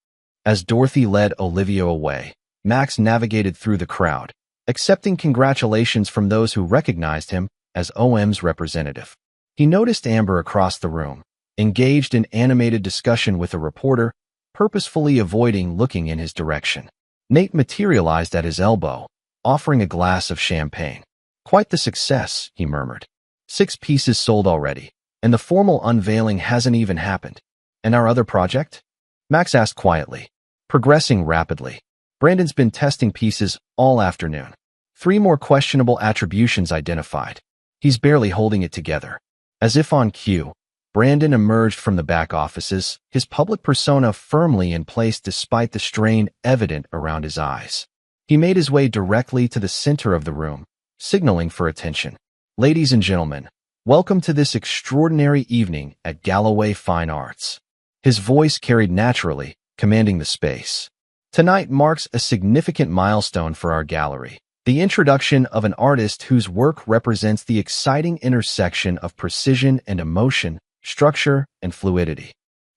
As Dorothy led Olivia away, Max navigated through the crowd, accepting congratulations from those who recognized him as OM's representative. He noticed Amber across the room, engaged in animated discussion with a reporter, purposefully avoiding looking in his direction. Nate materialized at his elbow, offering a glass of champagne. Quite the success, he murmured. 6 pieces sold already, and the formal unveiling hasn't even happened. And our other project? Max asked quietly. Progressing rapidly. Brandon's been testing pieces all afternoon. 3 more questionable attributions identified. He's barely holding it together. As if on cue, Brandon emerged from the back offices, his public persona firmly in place despite the strain evident around his eyes. He made his way directly to the center of the room, signaling for attention. Ladies and gentlemen, welcome to this extraordinary evening at Galloway Fine Arts. His voice carried naturally, commanding the space. Tonight marks a significant milestone for our gallery. The introduction of an artist whose work represents the exciting intersection of precision and emotion, structure and fluidity.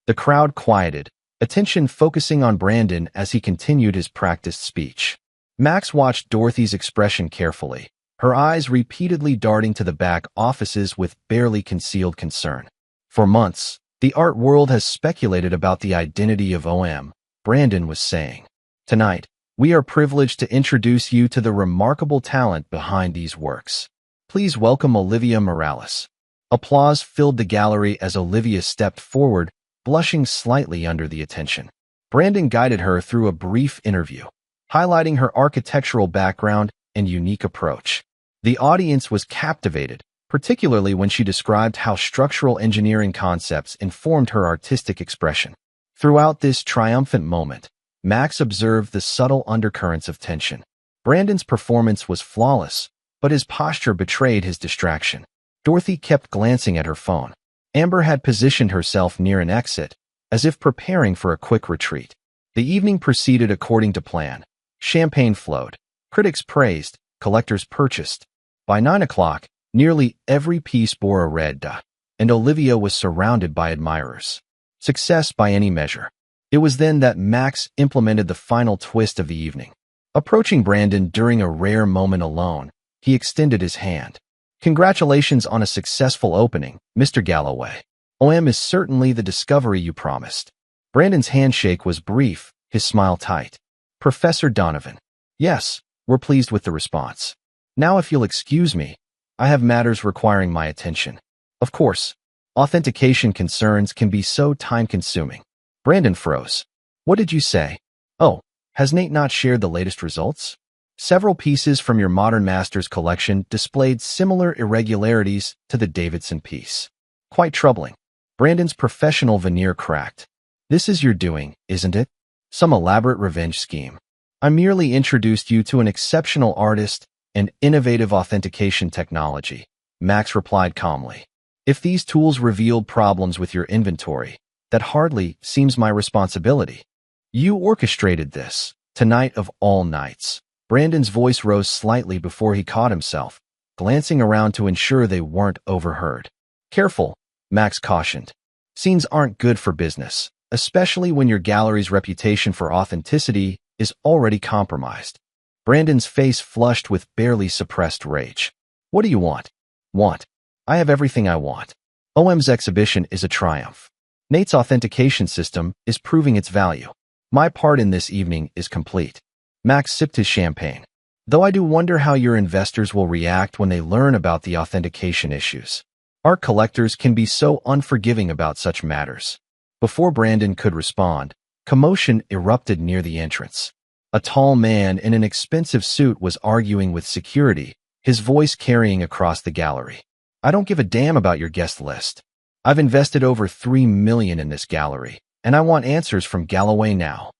The crowd quieted, attention focusing on Brandon as he continued his practiced speech. Max watched Dorothy's expression carefully, her eyes repeatedly darting to the back offices with barely concealed concern. For months, the art world has speculated about the identity of OM, Brandon was saying. Tonight, we are privileged to introduce you to the remarkable talent behind these works. Please welcome Olivia Morales. Applause filled the gallery as Olivia stepped forward, blushing slightly under the attention. Brandon guided her through a brief interview, highlighting her architectural background and unique approach. The audience was captivated, particularly when she described how structural engineering concepts informed her artistic expression. Throughout this triumphant moment, Max observed the subtle undercurrents of tension. Brandon's performance was flawless, but his posture betrayed his distraction. Dorothy kept glancing at her phone. Amber had positioned herself near an exit, as if preparing for a quick retreat. The evening proceeded according to plan. Champagne flowed. Critics praised. Collectors purchased. By 9 o'clock, nearly every piece bore a red dot, and Olivia was surrounded by admirers. Success by any measure. It was then that Max implemented the final twist of the evening. Approaching Brandon during a rare moment alone, he extended his hand. "Congratulations on a successful opening, Mr. Galloway. OM is certainly the discovery you promised." Brandon's handshake was brief, his smile tight. "Professor Donovan." "Yes, we're pleased with the response. Now if you'll excuse me, I have matters requiring my attention." "Of course. Authentication concerns can be so time-consuming." Brandon froze. "What did you say?" "Oh, has Nate not shared the latest results?" Several pieces from your Modern Masters collection displayed similar irregularities to the Davidson piece. Quite troubling. Brandon's professional veneer cracked. "This is your doing, isn't it? Some elaborate revenge scheme." "I merely introduced you to an exceptional artist and innovative authentication technology," Max replied calmly. "If these tools revealed problems with your inventory, that hardly seems my responsibility. You orchestrated this, tonight of all nights." Brandon's voice rose slightly before he caught himself, glancing around to ensure they weren't overheard. "Careful," Max cautioned. "Scenes aren't good for business, especially when your gallery's reputation for authenticity is already compromised." Brandon's face flushed with barely suppressed rage. "What do you want?" "Want? I have everything I want. OM's exhibition is a triumph. Nate's authentication system is proving its value. My part in this evening is complete." Max sipped his champagne. "Though I do wonder how your investors will react when they learn about the authentication issues. Art collectors can be so unforgiving about such matters." Before Brandon could respond, commotion erupted near the entrance. A tall man in an expensive suit was arguing with security, his voice carrying across the gallery. "I don't give a damn about your guest list. I've invested over $3 million in this gallery, and I want answers from Galloway now."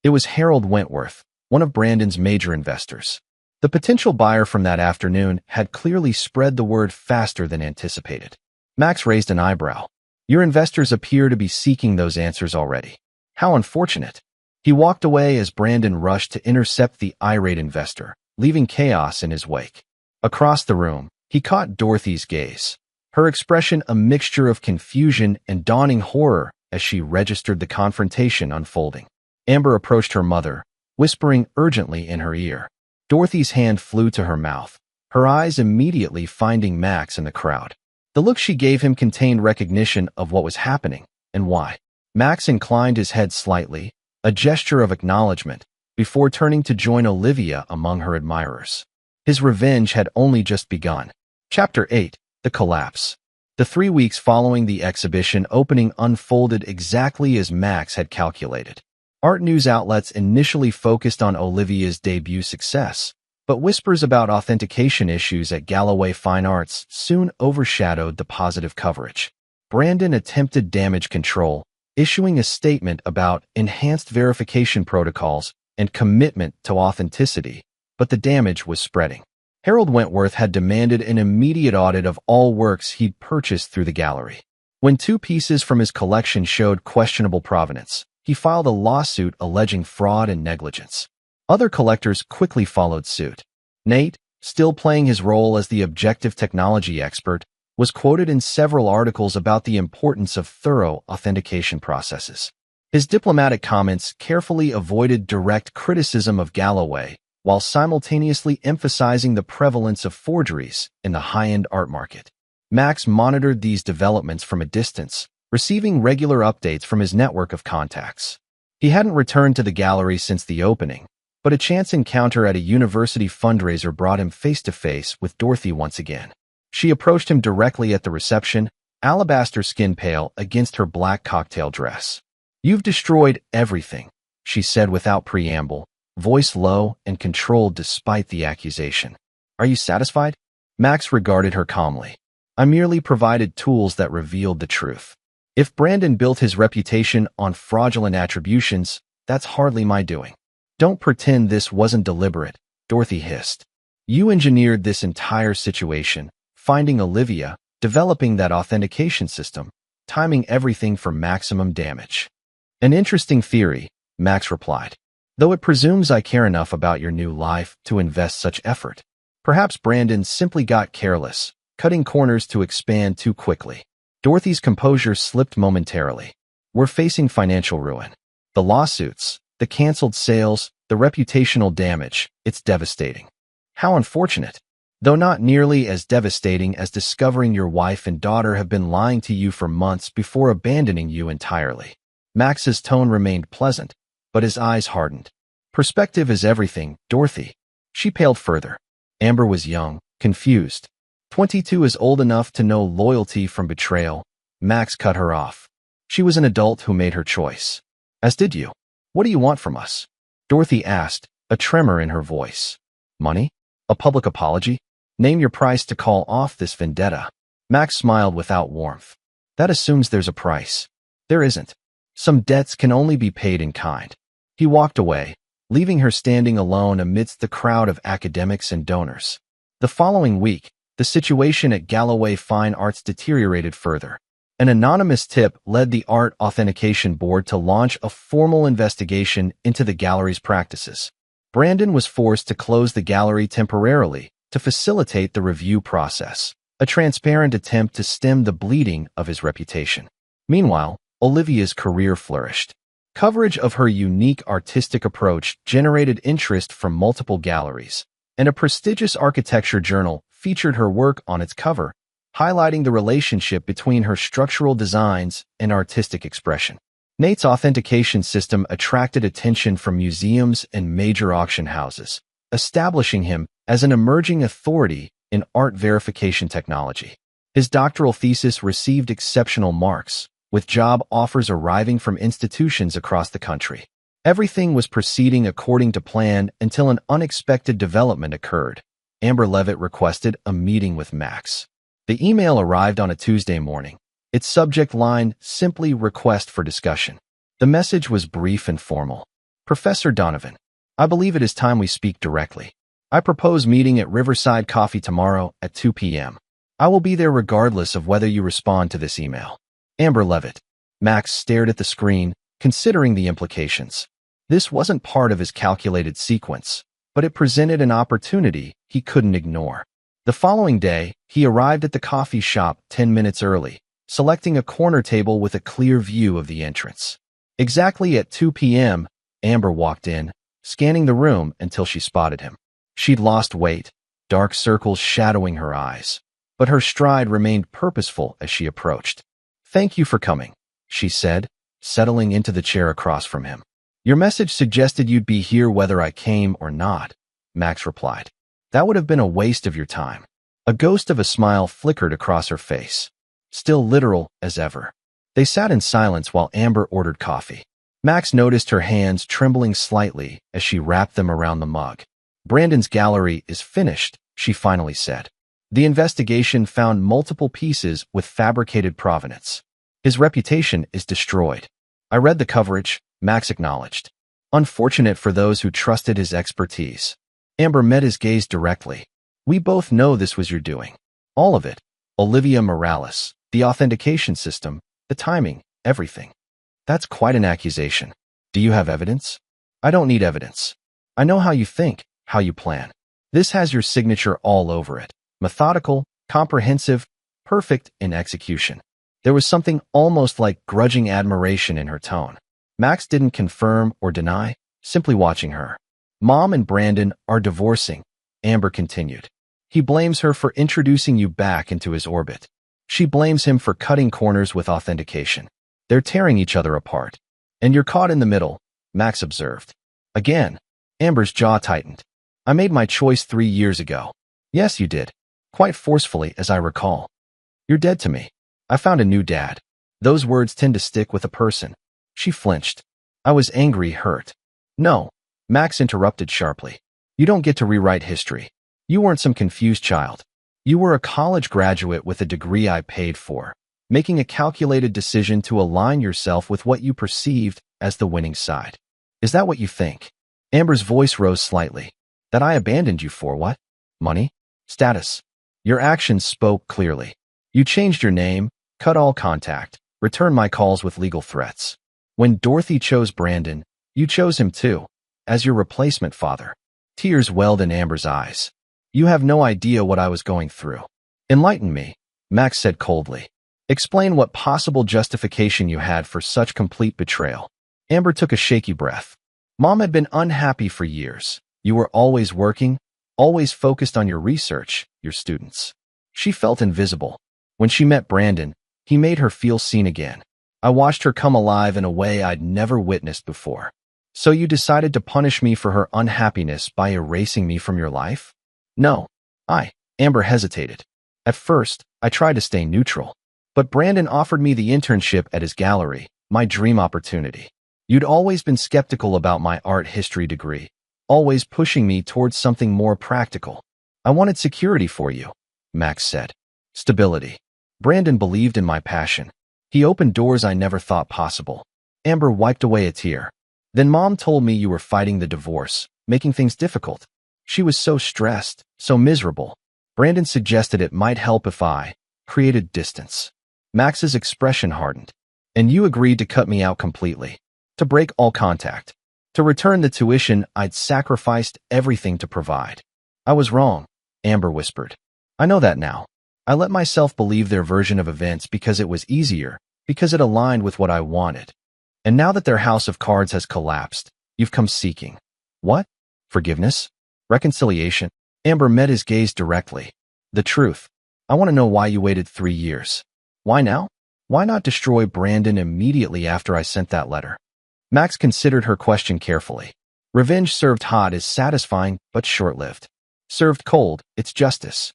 It was Harold Wentworth, one of Brandon's major investors. The potential buyer from that afternoon had clearly spread the word faster than anticipated. Max raised an eyebrow. "Your investors appear to be seeking those answers already. How unfortunate." He walked away as Brandon rushed to intercept the irate investor, leaving chaos in his wake. Across the room, he caught Dorothy's gaze, her expression a mixture of confusion and dawning horror as she registered the confrontation unfolding. Amber approached her mother, whispering urgently in her ear. Dorothy's hand flew to her mouth, her eyes immediately finding Max in the crowd. The look she gave him contained recognition of what was happening and why. Max inclined his head slightly, a gesture of acknowledgement, before turning to join Olivia among her admirers. His revenge had only just begun. Chapter 8. The Collapse. The 3 weeks following the exhibition opening unfolded exactly as Max had calculated. Art news outlets initially focused on Olivia's debut success, but whispers about authentication issues at Galloway Fine Arts soon overshadowed the positive coverage. Brandon attempted damage control, issuing a statement about enhanced verification protocols and commitment to authenticity, but the damage was spreading. Harold Wentworth had demanded an immediate audit of all works he'd purchased through the gallery. When 2 pieces from his collection showed questionable provenance, he filed a lawsuit alleging fraud and negligence. Other collectors quickly followed suit. Nate, still playing his role as the objective technology expert, was quoted in several articles about the importance of thorough authentication processes. His diplomatic comments carefully avoided direct criticism of Galloway, while simultaneously emphasizing the prevalence of forgeries in the high-end art market. Max monitored these developments from a distance, receiving regular updates from his network of contacts. He hadn't returned to the gallery since the opening, but a chance encounter at a university fundraiser brought him face-to-face with Dorothy once again. She approached him directly at the reception, alabaster skin pale against her black cocktail dress. "You've destroyed everything," she said without preamble, voice low and controlled despite the accusation. "Are you satisfied?" Max regarded her calmly. "I merely provided tools that revealed the truth. If Brandon built his reputation on fraudulent attributions, that's hardly my doing." "Don't pretend this wasn't deliberate," Dorothy hissed. "You engineered this entire situation, finding Olivia, developing that authentication system, timing everything for maximum damage." "An interesting theory," Max replied, "though it presumes I care enough about your new life to invest such effort. Perhaps Brandon simply got careless, cutting corners to expand too quickly." Dorothy's composure slipped momentarily. "We're facing financial ruin. The lawsuits, the canceled sales, the reputational damage, it's devastating." "How unfortunate. Though not nearly as devastating as discovering your wife and daughter have been lying to you for months before abandoning you entirely." Max's tone remained pleasant, but his eyes hardened. "Perspective is everything, Dorothy." She paled further. Amber was young, confused. 22 is old enough to know loyalty from betrayal. Max cut her off. "She was an adult who made her choice. As did you. What do you want from us?" Dorothy asked, a tremor in her voice. "Money? A public apology? Name your price to call off this vendetta." Max smiled without warmth. "That assumes there's a price. There isn't. Some debts can only be paid in kind." He walked away, leaving her standing alone amidst the crowd of academics and donors. The following week, the situation at Galloway Fine Arts deteriorated further. An anonymous tip led the Art Authentication Board to launch a formal investigation into the gallery's practices. Brandon was forced to close the gallery temporarily to facilitate the review process, a transparent attempt to stem the bleeding of his reputation. Meanwhile, Olivia's career flourished. Coverage of her unique artistic approach generated interest from multiple galleries, and a prestigious architecture journal featured her work on its cover, highlighting the relationship between her structural designs and artistic expression. Nate's authentication system attracted attention from museums and major auction houses, establishing him as an emerging authority in art verification technology. His doctoral thesis received exceptional marks, with job offers arriving from institutions across the country. Everything was proceeding according to plan until an unexpected development occurred. Amber Levitt requested a meeting with Max. The email arrived on a Tuesday morning. Its subject line, simply "Request for discussion." The message was brief and formal. "Professor Donovan, I believe it is time we speak directly. I propose meeting at Riverside Coffee tomorrow at 2 p.m. I will be there regardless of whether you respond to this email. Amber Levitt." Max stared at the screen, considering the implications. This wasn't part of his calculated sequence, but it presented an opportunity he couldn't ignore. The following day, he arrived at the coffee shop 10 minutes early, selecting a corner table with a clear view of the entrance. Exactly at 2 p.m., Amber walked in, scanning the room until she spotted him. She'd lost weight, dark circles shadowing her eyes, but her stride remained purposeful as she approached. "Thank you for coming," she said, settling into the chair across from him. "Your message suggested you'd be here whether I came or not," Max replied. "That would have been a waste of your time." A ghost of a smile flickered across her face, still literal as ever. They sat in silence while Amber ordered coffee. Max noticed her hands trembling slightly as she wrapped them around the mug. "Brandon's gallery is finished," she finally said. "The investigation found multiple pieces with fabricated provenance. His reputation is destroyed." "I read the coverage," Max acknowledged. "Unfortunate for those who trusted his expertise." Amber met his gaze directly. "We both know this was your doing. All of it. Olivia Morales, the authentication system, the timing, everything." "That's quite an accusation. Do you have evidence?" "I don't need evidence. I know how you think, how you plan. This has your signature all over it. Methodical, comprehensive, perfect in execution." There was something almost like grudging admiration in her tone. Max didn't confirm or deny, simply watching her. "Mom and Brandon are divorcing," Amber continued. "He blames her for introducing you back into his orbit. She blames him for cutting corners with authentication. They're tearing each other apart. And you're caught in the middle," Max observed. Again, Amber's jaw tightened. "I made my choice 3 years ago." "Yes, you did. quite forcefully as I recall. You're dead to me. I found a new dad. Those words tend to stick with a person. She flinched. I was angry, hurt. No, Max interrupted sharply. You don't get to rewrite history. You weren't some confused child. You were a college graduate with a degree I paid for, making a calculated decision to align yourself with what you perceived as the winning side. Is that what you think? Amber's voice rose slightly. That I abandoned you for what? Money? Status? Your actions spoke clearly. You changed your name, cut all contact, returned my calls with legal threats. When Dorothy chose Brandon, you chose him too, as your replacement father. Tears welled in Amber's eyes. You have no idea what I was going through. Enlighten me, Max said coldly. Explain what possible justification you had for such complete betrayal. Amber took a shaky breath. Mom had been unhappy for years. You were always working, always focused on your research, your students. She felt invisible. When she met Brandon, he made her feel seen again. I watched her come alive in a way I'd never witnessed before. So you decided to punish me for her unhappiness by erasing me from your life? No. Amber hesitated. At first, I tried to stay neutral. But Brandon offered me the internship at his gallery, my dream opportunity. You'd always been skeptical about my art history degree, always pushing me towards something more practical. I wanted security for you, Max said. Stability. Brandon believed in my passion. He opened doors I never thought possible. Amber wiped away a tear. Then Mom told me you were fighting the divorce, making things difficult. She was so stressed, so miserable. Brandon suggested it might help if I created distance. Max's expression hardened. And you agreed to cut me out completely. To break all contact. To return the tuition I'd sacrificed everything to provide. I was wrong, Amber whispered. I know that now. I let myself believe their version of events because it was easier, because it aligned with what I wanted. And now that their house of cards has collapsed, you've come seeking. What? Forgiveness? Reconciliation? Amber met his gaze directly. The truth. I want to know why you waited 3 years. Why now? Why not destroy Brandon immediately after I sent that letter? Max considered her question carefully. Revenge served hot is satisfying but short-lived. Served cold, it's justice.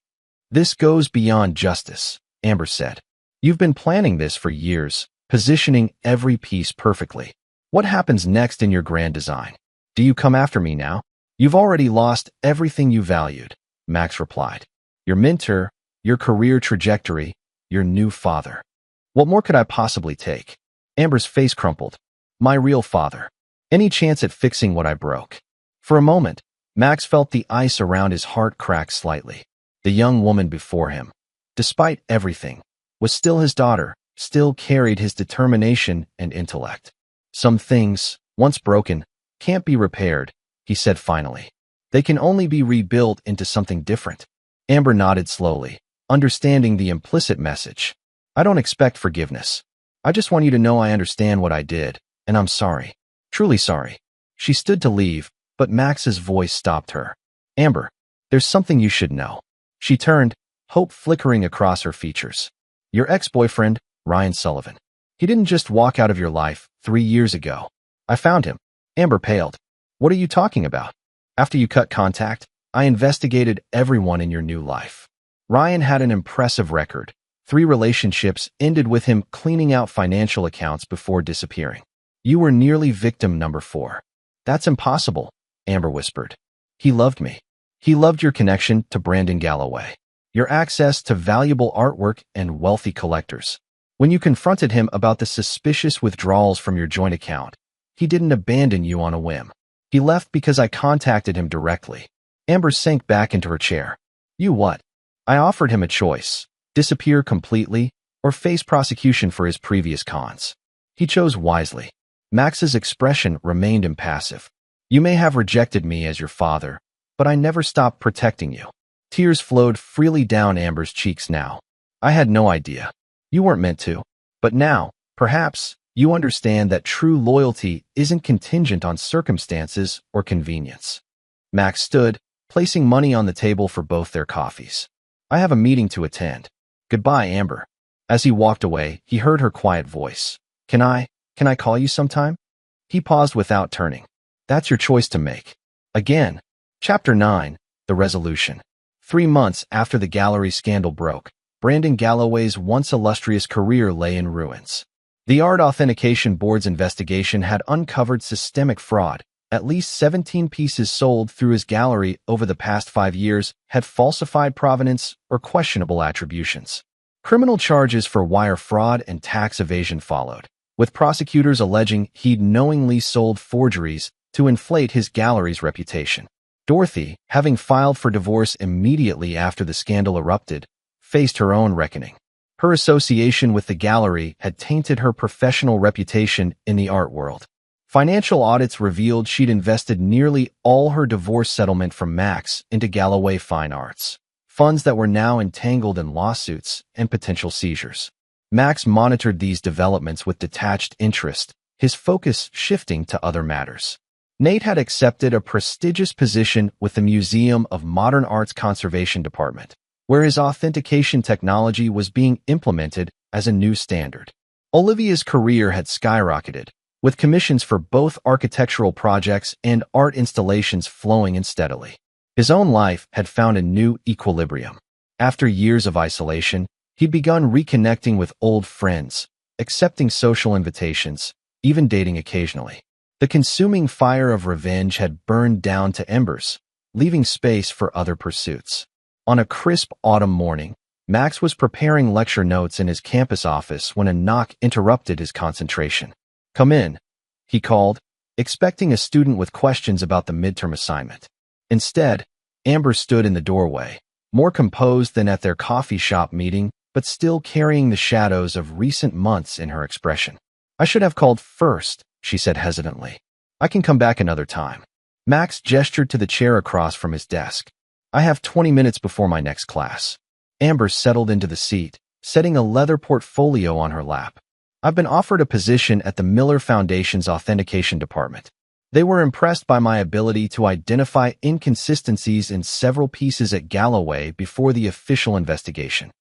This goes beyond justice, Amber said. You've been planning this for years, positioning every piece perfectly. What happens next in your grand design? Do you come after me now? You've already lost everything you valued, Max replied. Your mentor, your career trajectory, your new father. What more could I possibly take? Amber's face crumpled. My real father. Any chance at fixing what I broke? For a moment, Max felt the ice around his heart crack slightly. The young woman before him, despite everything, was still his daughter, still carried his determination and intellect. Some things, once broken, can't be repaired, he said finally. They can only be rebuilt into something different. Amber nodded slowly, understanding the implicit message. I don't expect forgiveness. I just want you to know I understand what I did, and I'm sorry. Truly sorry. She stood to leave, but Max's voice stopped her. Amber, there's something you should know. She turned, hope flickering across her features. Your ex-boyfriend, Ryan Sullivan. He didn't just walk out of your life 3 years ago. I found him. Amber paled. What are you talking about? After you cut contact, I investigated everyone in your new life. Ryan had an impressive record. 3 relationships ended with him cleaning out financial accounts before disappearing. You were nearly victim number 4. That's impossible, Amber whispered. He loved me. He loved your connection to Brandon Galloway, your access to valuable artwork and wealthy collectors. When you confronted him about the suspicious withdrawals from your joint account, he didn't abandon you on a whim. He left because I contacted him directly. Amber sank back into her chair. You what? I offered him a choice. Disappear completely or face prosecution for his previous cons. He chose wisely. Max's expression remained impassive. You may have rejected me as your father, but I never stopped protecting you. Tears flowed freely down Amber's cheeks now. I had no idea. You weren't meant to. But now, perhaps, you understand that true loyalty isn't contingent on circumstances or convenience. Max stood, placing money on the table for both their coffees. I have a meeting to attend. Goodbye, Amber. As he walked away, he heard her quiet voice. Can I call you sometime? He paused without turning. That's your choice to make. Again. Chapter 9, The Resolution. 3 months after the gallery scandal broke, Brandon Galloway's once illustrious career lay in ruins. The Art Authentication Board's investigation had uncovered systemic fraud. At least 17 pieces sold through his gallery over the past 5 years had falsified provenance or questionable attributions. Criminal charges for wire fraud and tax evasion followed, with prosecutors alleging he'd knowingly sold forgeries to inflate his gallery's reputation. Dorothy, having filed for divorce immediately after the scandal erupted, faced her own reckoning. Her association with the gallery had tainted her professional reputation in the art world. Financial audits revealed she'd invested nearly all her divorce settlement from Max into Galloway Fine Arts, funds that were now entangled in lawsuits and potential seizures. Max monitored these developments with detached interest, his focus shifting to other matters. Nate had accepted a prestigious position with the Museum of Modern Art's Conservation Department, where his authentication technology was being implemented as a new standard. Olivia's career had skyrocketed, with commissions for both architectural projects and art installations flowing in steadily. His own life had found a new equilibrium. After years of isolation, he'd begun reconnecting with old friends, accepting social invitations, even dating occasionally. The consuming fire of revenge had burned down to embers, leaving space for other pursuits. On a crisp autumn morning, Max was preparing lecture notes in his campus office when a knock interrupted his concentration. "Come in," he called, expecting a student with questions about the midterm assignment. Instead, Amber stood in the doorway, more composed than at their coffee shop meeting, but still carrying the shadows of recent months in her expression. "I should have called first," she said hesitantly. "I can come back another time." Max gestured to the chair across from his desk. "I have 20 minutes before my next class." Amber settled into the seat, setting a leather portfolio on her lap. "I've been offered a position at the Miller Foundation's Authentication Department. They were impressed by my ability to identify inconsistencies in several pieces at Galloway before the official investigation."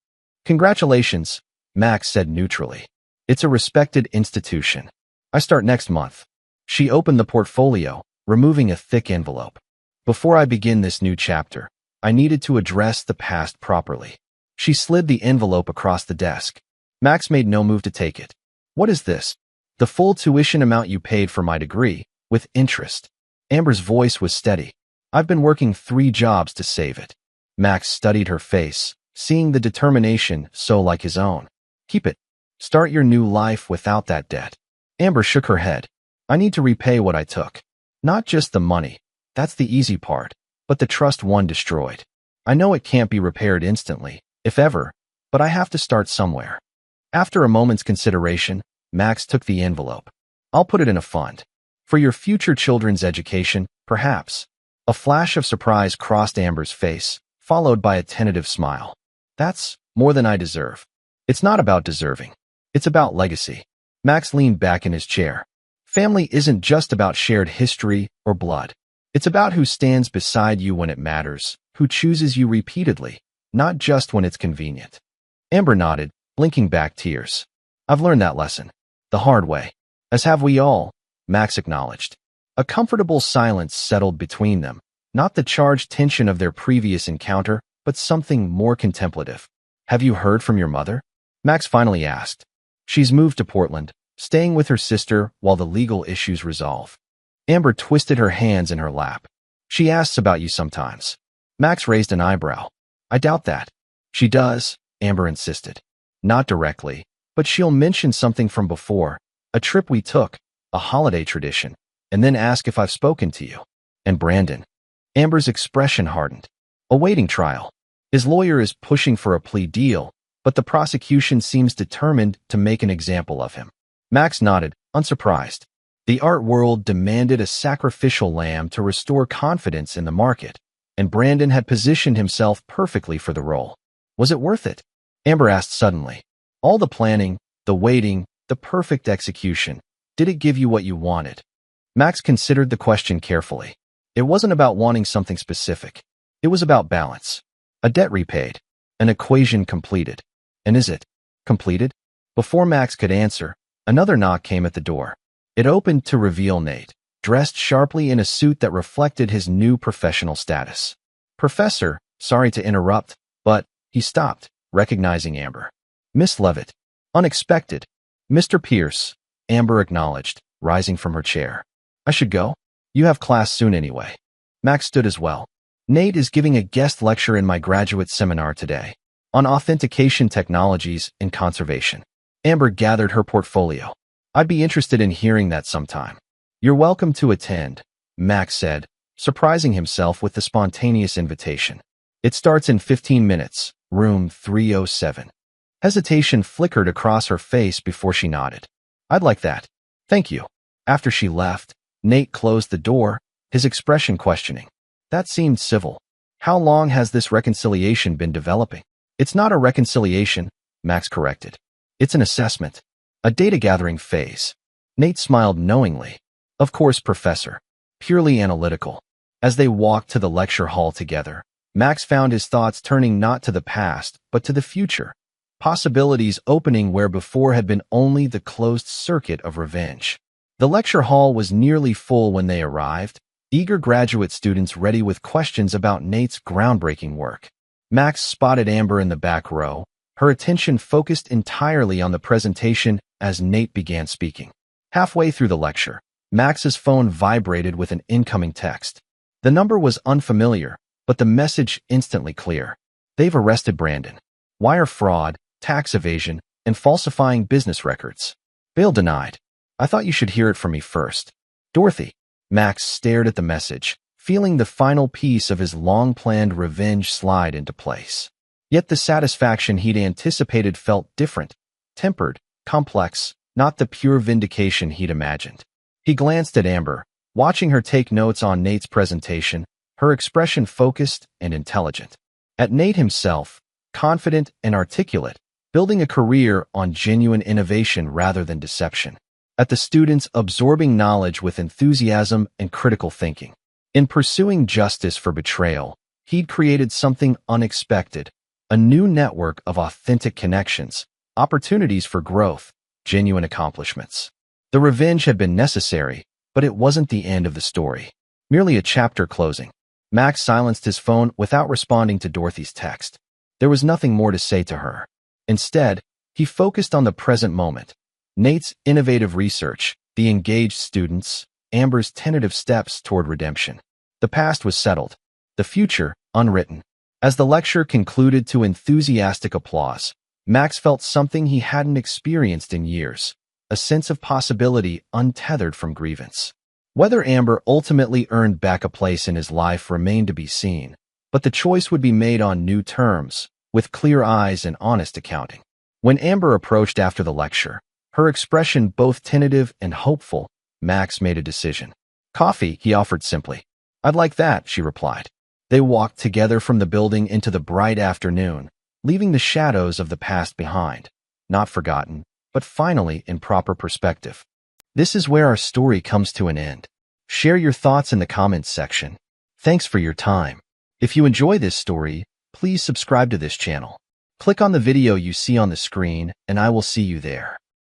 "Congratulations," Max said neutrally. "It's a respected institution. I start next month." She opened the portfolio, removing a thick envelope. "Before I begin this new chapter, I needed to address the past properly." She slid the envelope across the desk. Max made no move to take it. "What is this?" "The full tuition amount you paid for my degree, with interest." Amber's voice was steady. "I've been working 3 jobs to save it." Max studied her face, seeing the determination so like his own. "Keep it. Start your new life without that debt." Amber shook her head. "I need to repay what I took. Not just the money. That's the easy part, but the trust one destroyed. I know it can't be repaired instantly, if ever, but I have to start somewhere." After a moment's consideration, Max took the envelope. "I'll put it in a fund. For your future children's education, perhaps." A flash of surprise crossed Amber's face, followed by a tentative smile. "That's more than I deserve." "It's not about deserving. It's about legacy." Max leaned back in his chair. "Family isn't just about shared history or blood. It's about who stands beside you when it matters, who chooses you repeatedly, not just when it's convenient." Amber nodded, blinking back tears. "I've learned that lesson. The hard way." "As have we all," Max acknowledged. A comfortable silence settled between them, not the charged tension of their previous encounter, but something more contemplative. "Have you heard from your mother?" Max finally asked. "She's moved to Portland, staying with her sister while the legal issues resolve." Amber twisted her hands in her lap. "She asks about you sometimes." Max raised an eyebrow. "I doubt that." "She does," Amber insisted. "Not directly, but she'll mention something from before, a trip we took, a holiday tradition, and then ask if I've spoken to you." "And Brandon?" Amber's expression hardened. "Awaiting trial. His lawyer is pushing for a plea deal, but the prosecution seems determined to make an example of him." Max nodded, unsurprised. The art world demanded a sacrificial lamb to restore confidence in the market, and Brandon had positioned himself perfectly for the role. Was it worth it? Amber asked suddenly. "All the planning, the waiting, the perfect execution. Did it give you what you wanted?" Max considered the question carefully. It wasn't about wanting something specific. It was about balance. A debt repaid. An equation completed. And is it completed? Before Max could answer, another knock came at the door. It opened to reveal Nate, dressed sharply in a suit that reflected his new professional status. "Professor," Sorry to interrupt, but he stopped, recognizing Amber. Miss Levitt. Unexpected. Mr. Pierce, Amber acknowledged, rising from her chair. I should go? You have class soon anyway. Max stood as well. Nate is giving a guest lecture in my graduate seminar today on authentication technologies in conservation. Amber gathered her portfolio. I'd be interested in hearing that sometime. You're welcome to attend, Max said, surprising himself with the spontaneous invitation. It starts in 15 minutes, room 307. Hesitation flickered across her face before she nodded. I'd like that. Thank you. After she left, Nate closed the door, his expression questioning. That seemed civil. How long has this reconciliation been developing? It's not a reconciliation, Max corrected. It's an assessment. A data-gathering phase. Nate smiled knowingly. Of course, Professor. Purely analytical. As they walked to the lecture hall together, Max found his thoughts turning not to the past, but to the future. Possibilities opening where before had been only the closed circuit of revenge. The lecture hall was nearly full when they arrived, eager graduate students ready with questions about Nate's groundbreaking work. Max spotted Amber in the back row, her attention focused entirely on the presentation as Nate began speaking. Halfway through the lecture, Max's phone vibrated with an incoming text. The number was unfamiliar, but the message instantly clear. They've arrested Brandon. Wire fraud, tax evasion, and falsifying business records. Bail denied. I thought you should hear it from me first. Dorothy. Max stared at the message, feeling the final piece of his long-planned revenge slide into place. Yet the satisfaction he'd anticipated felt different, tempered, complex, not the pure vindication he'd imagined. He glanced at Amber, watching her take notes on Nate's presentation, her expression focused and intelligent. At Nate himself, confident and articulate, building a career on genuine innovation rather than deception. At the students absorbing knowledge with enthusiasm and critical thinking. In pursuing justice for betrayal, he'd created something unexpected, a new network of authentic connections, opportunities for growth, genuine accomplishments. The revenge had been necessary, but it wasn't the end of the story. Merely a chapter closing. Max silenced his phone without responding to Dorothy's text. There was nothing more to say to her. Instead, he focused on the present moment. Nate's innovative research, the engaged students, Amber's tentative steps toward redemption. The past was settled. The future, unwritten. As the lecture concluded to enthusiastic applause, Max felt something he hadn't experienced in years, a sense of possibility untethered from grievance. Whether Amber ultimately earned back a place in his life remained to be seen, but the choice would be made on new terms, with clear eyes and honest accounting. When Amber approached after the lecture, her expression both tentative and hopeful, Max made a decision. Coffee, he offered simply. I'd like that, she replied. They walked together from the building into the bright afternoon, leaving the shadows of the past behind, not forgotten, but finally in proper perspective. This is where our story comes to an end. Share your thoughts in the comments section. Thanks for your time. If you enjoy this story, please subscribe to this channel. Click on the video you see on the screen, and I will see you there.